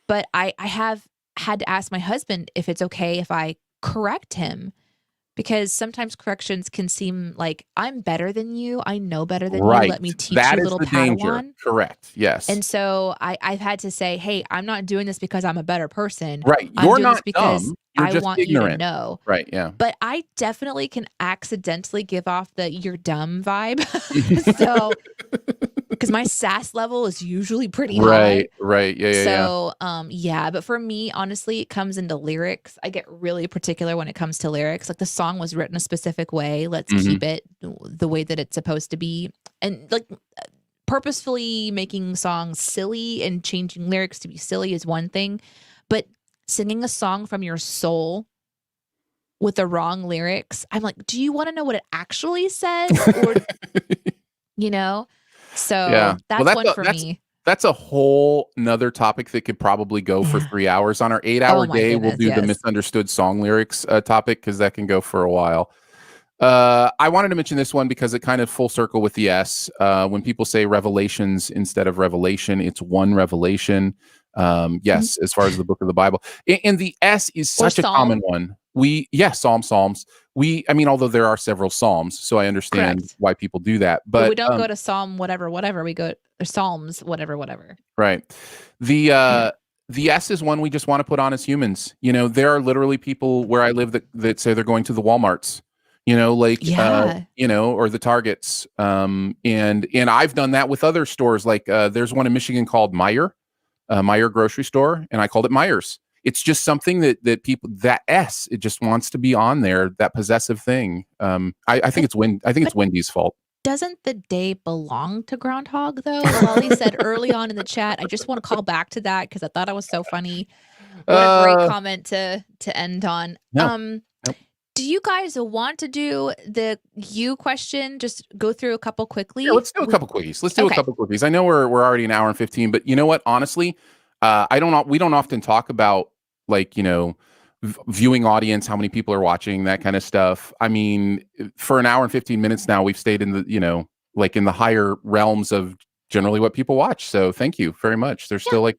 But I have had to ask my husband if it's okay if I correct him, because sometimes corrections can seem like I'm better than you. I know better than you. Let me teach you, little Padawan. Correct. Yes. And so I've had to say, hey, I'm not doing this because I'm a better person. Right. You're not because I want ignorant. You to know. Right. Yeah. But I definitely can accidentally give off the you're dumb vibe. So because my sass level is usually pretty high. Right. Yeah. So, but for me, honestly, it comes into lyrics. I get really particular when it comes to lyrics. Like the song was written a specific way. Let's keep it the way that it's supposed to be. And like purposefully making songs silly and changing lyrics to be silly is one thing. But singing a song from your soul with the wrong lyrics, I'm like, do you want to know what it actually says? Or, So that's one for me. That's a whole nother topic that could probably go for 3 hours. On our 8-hour day, we'll do the misunderstood song lyrics topic, because that can go for a while. I wanted to mention this one because it kind of full circle with the S. When people say revelations instead of revelation, it's one revelation. As far as the book of the Bible. And the S is such a common one. Psalms. I mean, although there are several Psalms, so I understand Correct. why people do that. But But we don't go to Psalm whatever. We go or Psalms whatever. right. The S is one we just want to put on as humans. There are literally people where I live that say they're going to the Walmarts, Yeah. or the Targets. And I've done that with other stores. Like there's one in Michigan called Meyer grocery store, and I called it Myers. It's just something that people, that S, it just wants to be on there, that possessive thing. I think it's Wendy's fault. Doesn't the day belong to Groundhog, though? Wally said early on in the chat. I just want to call back to that because I thought it was so funny. What a great comment to end on. No. Do you guys want to do the you question? Just go through a couple quickly. Yeah, let's do a couple quickies. I know we're already an hour and 15, but you know what? Honestly, we don't often talk about viewing audience, how many people are watching, that kind of stuff. I mean, for an hour and 15 minutes now, we've stayed in the, in the higher realms of generally what people watch. So thank you very much. There's still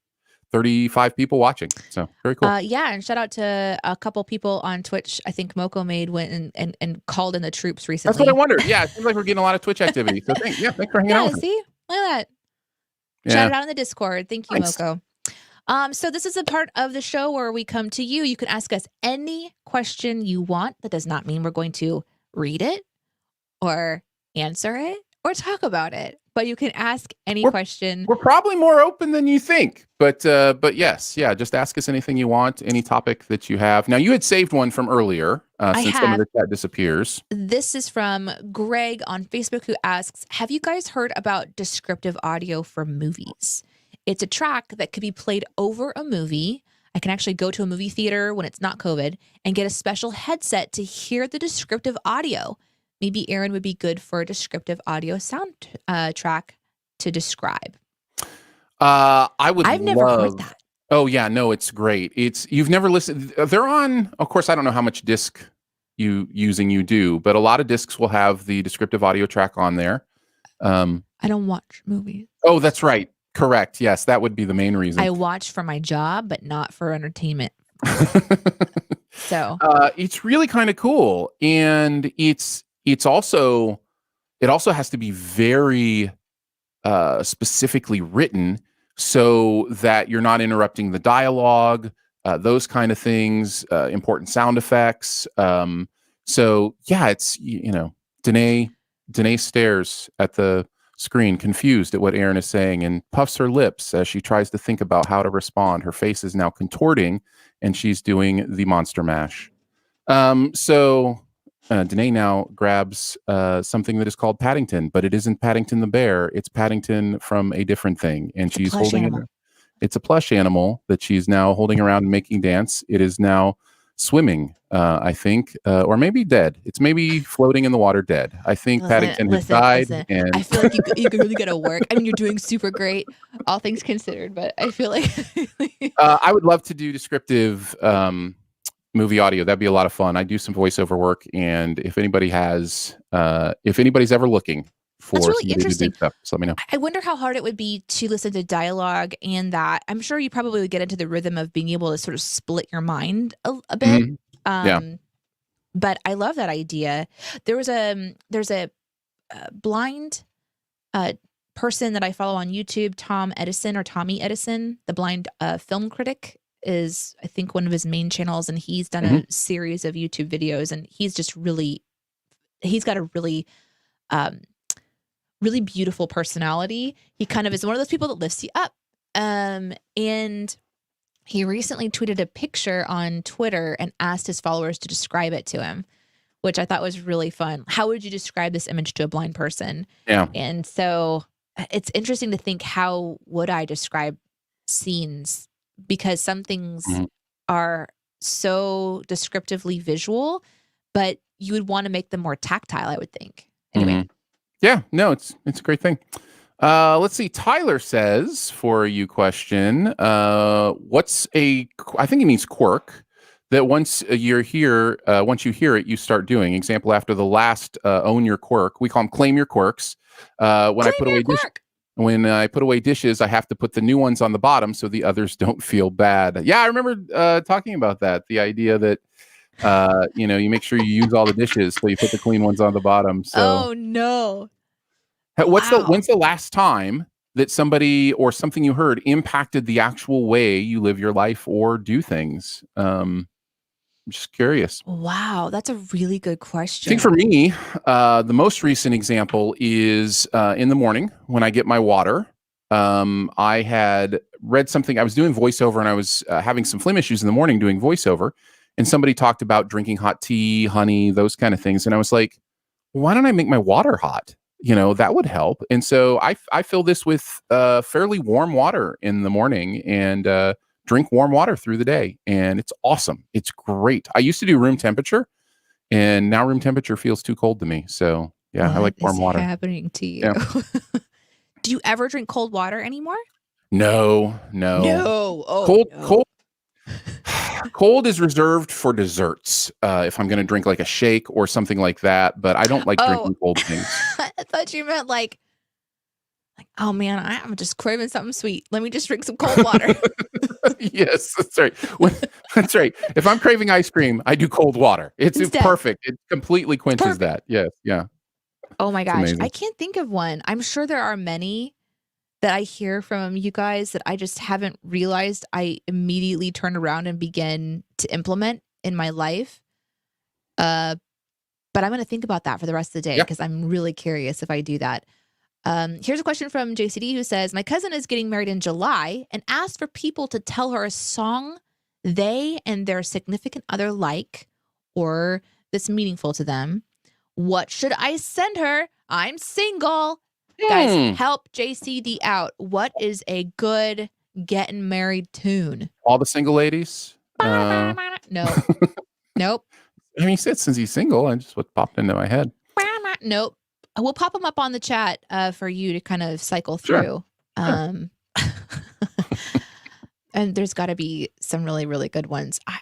35 people watching. So very cool. And shout out to a couple people on Twitch. I think Moco went and called in the troops recently. That's what I wondered. Yeah, it seems like we're getting a lot of Twitch activity. So thanks for hanging out with see? Look at that. Yeah. Shout it out in the Discord. Thank you, Thanks. Moco. So this is a part of the show where we come to you. You can ask us any question you want. That does not mean we're going to read it or answer it or talk about it, but you can ask any question. We're probably more open than you think, but yes, just ask us anything you want, any topic that you have. Now, you had saved one from earlier, since some of the chat disappears. This is from Greg on Facebook, who asks, have you guys heard about descriptive audio for movies? It's a track that could be played over a movie. I can actually go to a movie theater when it's not COVID and get a special headset to hear the descriptive audio. Maybe Aaron would be good for a descriptive audio sound track to describe. I've never heard that. Oh yeah, no, it's great. You've never listened. They're on. Of course, I don't know how much disc you do, but a lot of discs will have the descriptive audio track on there. I don't watch movies. Oh, that's right. Correct. Yes, that would be the main reason. I watch for my job, but not for entertainment. So it's really kind of cool, and it also has to be very specifically written so that you're not interrupting the dialogue, those kind of things, important sound effects. So yeah, it's Danae stares at the screen, confused at what Aaron is saying, and puffs her lips as she tries to think about how to respond. Her face is now contorting, and she's doing the monster mash. So Danae now grabs something that is called Paddington, but it isn't Paddington the bear. It's Paddington from a different thing, and she's holding it. It's a plush animal that she's now holding around and making dance. It is now swimming, I think, or maybe dead. It's maybe floating in the water dead. I think Paddington has died. And I feel like you really got to work. I mean, you're doing super great, all things considered, but I feel like I would love to do descriptive movie audio. That'd be a lot of fun. I do some voiceover work, and if anybody's ever looking for really interesting. To do stuff, just let me know. I wonder how hard it would be to listen to dialogue, and that I'm sure you probably would get into the rhythm of being able to sort of split your mind a bit. Mm-hmm. But I love that idea. There's a blind person that I follow on YouTube, Tommy Edison, the blind film critic, is I think one of his main channels, and he's done a series of YouTube videos, and he's got a really really beautiful personality. He kind of is one of those people that lifts you up. And he recently tweeted a picture on Twitter and asked his followers to describe it to him, which I thought was really fun. How would you describe this image to a blind person? Yeah. And so it's interesting to think, how would I describe scenes? Because some things are so descriptively visual, but you would want to make them more tactile, I would think. Anyway. Yeah, no, it's a great thing. Let's see. Tyler says, for you question, what's I think he means quirk, that once you hear it, you start doing. Example, after the last own your quirk, we call them claim your quirks. When I put away dishes, I have to put the new ones on the bottom so the others don't feel bad. Yeah, I remember talking about that. The idea that You make sure you use all the dishes so you put the clean ones on the bottom. So Oh no. when's Wow. the last time that somebody or something you heard impacted the actual way you live your life or do things? I'm just curious. Wow, that's a really good I think for question. me, the most recent example is in the morning when I get my water. I had read something. I was doing voiceover and I was having some phlegm issues in the morning doing voiceover. And somebody talked about drinking hot tea, honey, those kind of things. And I was like, why don't I make my water hot? That would help. And so I fill this with fairly warm water in the morning and drink warm water through the day. And it's awesome. It's great. I used to do room temperature. And now room temperature feels too cold to me. So yeah, I What like is warm water. happening to you? Yeah. Do you ever drink cold water anymore? No. No. Oh Cold, no. cold is reserved for desserts. If I'm going to drink like a shake or something like that, but I don't like Oh, drinking cold things. I thought you meant like, oh man, I'm just craving something sweet. Let me just drink some cold water. Yes, that's right. That's right. If I'm craving ice cream, I do cold water. It's Instead. perfect. It completely quenches Perfect. that. Yes. Yeah. Oh my It's gosh. I amazing. can't think of one. I'm sure there are many that I hear from you guys that I just haven't realized I immediately turn around and begin to implement in my life. Uh, but I'm going to think about that for the rest of the day Yeah. because I'm really curious if I do that. Here's a question from JCD who says, my cousin is getting married in July and asked for people to tell her a song they and their significant other like or that's meaningful to them. What should I send her? I'm single. Guys, Hmm. help JCD out. What is a good getting married tune? All the single ladies. Nope. Nope. I mean, he said since he's single, and just what popped into my head. Nope. We'll pop them up on the chat for you to kind of cycle Sure. through. And there's got to be some really, really good ones. I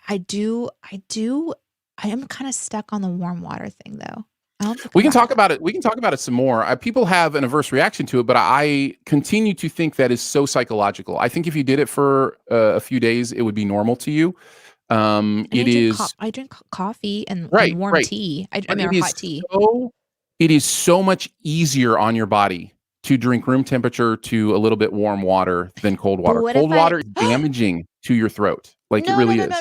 am kind of stuck on the warm water thing though. We can talk about it. We can talk about it some more. People have an adverse reaction to it, but I continue to think that is so psychological. I think if you did it for a few days, it would be normal to you. I drink coffee and warm tea. I mean, or hot tea. It is so much easier on your body to drink room temperature to a little bit warm water than cold water. Cold water is damaging to your throat. Like it really is. No.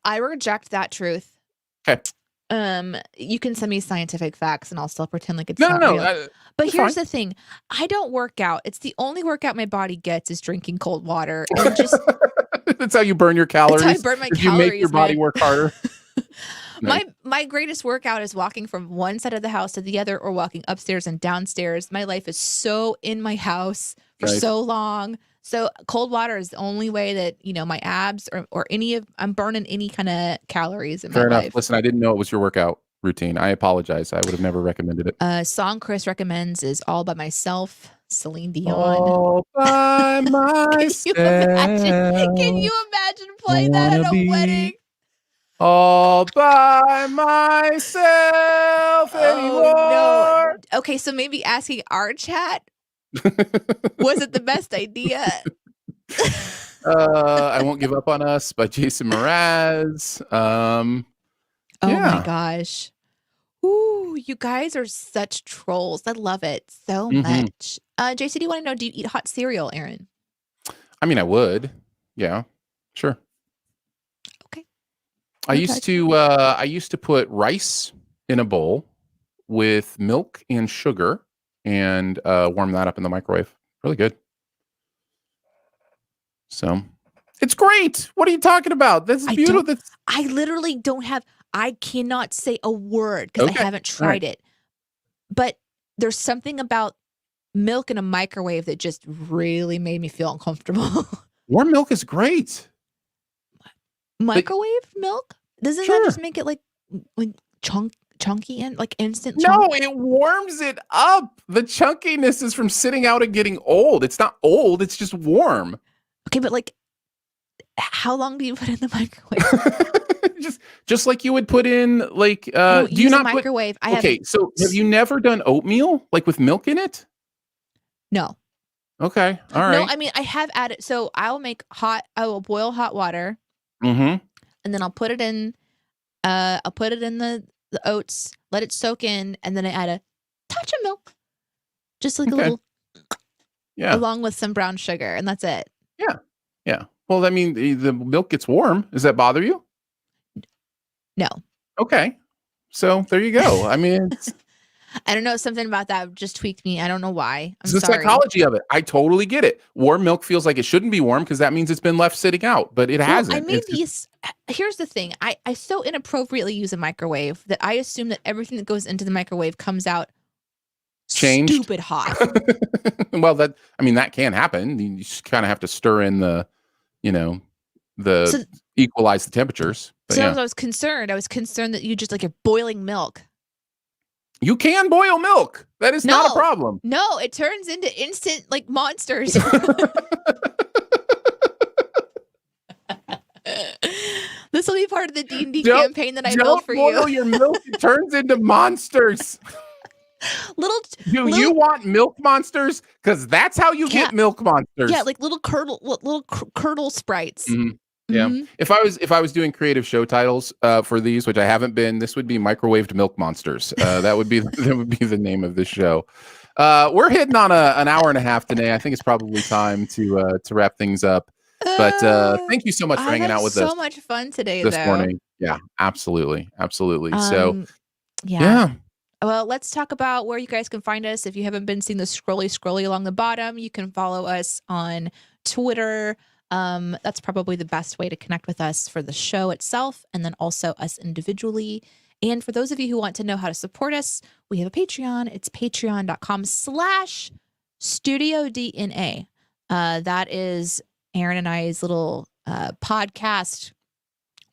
I reject that truth. Okay. You can send me scientific facts and I'll still pretend like it's not real. But here's the thing. I don't work out. It's the only workout my body gets is drinking cold water. And just that's how you burn your calories. That's how I burn my calories. You make your body work harder. My greatest workout is walking from one side of the house to the other or walking upstairs and downstairs. My life is so in my house for so long. So cold water is the only way that, my abs or I'm burning any kind of calories in my life. Listen, I didn't know it was your workout routine. I apologize. I would have never recommended it. Song Chris recommends is All By Myself, Celine Dion. All by myself. Can you imagine playing that at a wedding? All by myself anymore. No. Okay, so maybe asking our chat, was it the best idea? I Won't Give Up on Us by Jason Mraz. Oh my gosh. Ooh, you guys are such trolls. I love it so much. JC, do you want to know, do you eat hot cereal, Aaron? I mean, I would. Yeah, sure. Okay. I used to put rice in a bowl with milk and sugar and warm that up in the microwave. Really good. So it's great. What are you talking about? That's beautiful. I literally I cannot say a word because I haven't tried it. But there's something about milk in a microwave that just really made me feel uncomfortable. Warm milk is great. Microwave milk? Doesn't that just make it like chunky and like instant? No, it warms it up. The chunkiness is from sitting out and getting old. It's not old. It's just warm. Okay, but like, how long do you put in the microwave? just like you would put in like. Do you not microwave? So have you never done oatmeal like with milk in it? No. Okay. All right. No, I mean I have added. So I will boil hot water. Mm-hmm. and then I'll put it in. I'll put it in the oats, let it soak in, and then I add a touch of milk, just like a little, along with some brown sugar, and that's it. Yeah. Well, I mean, the milk gets warm. Does that bother you? No. Okay. So there you go. I mean, I don't know. Something about that just tweaked me. I don't know why. It's the psychology of it. I totally get it. Warm milk feels like it shouldn't be warm because that means it's been left sitting out, but it hasn't. I made these. Here's the thing. I so inappropriately use a microwave that I assume that everything that goes into the microwave comes out changed, stupid hot. Well, that can happen. You just kind of have to stir in the equalize the temperatures. But I was concerned. I was concerned that you just you're boiling milk. You can boil milk. That is not a problem. No, it turns into instant monsters. This will be part of the D&D campaign that I built for you. Don't boil your milk. It turns into monsters. Do you want milk monsters? Because that's how you get milk monsters. Yeah, like little curdle sprites. Mm-hmm. Yeah. Mm-hmm. If I was doing creative show titles for these, which I haven't been, this would be microwaved milk monsters. That would be the name of this show. We're hitting on an hour and a half today. I think it's probably time to wrap things up. But thank you so much for hanging out with us. So much fun today this morning. Yeah, absolutely. So yeah. Well, let's talk about where you guys can find us. If you haven't been seeing the scrolly along the bottom, you can follow us on Twitter. That's probably the best way to connect with us for the show itself, and then also us individually. And for those of you who want to know how to support us, we have a Patreon. It's patreon.com/StudioDNA. That is Aaron and I's little podcast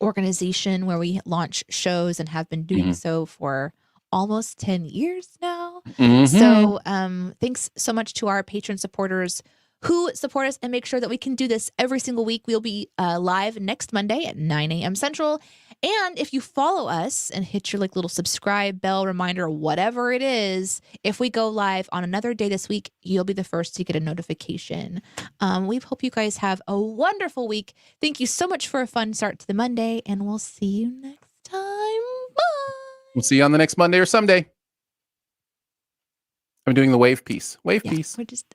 organization where we launch shows and have been doing so for almost 10 years now. Mm-hmm. So thanks so much to our patron supporters who support us and make sure that we can do this every single week. We'll be live next Monday at 9 a.m. Central. And if you follow us and hit your little subscribe bell reminder, whatever it is, if we go live on another day this week, you'll be the first to get a notification. We hope you guys have a wonderful week. Thank you so much for a fun start to the Monday, and we'll see you next time. Bye. We'll see you on the next Monday or someday. I'm doing the wave piece. Wave piece. We're just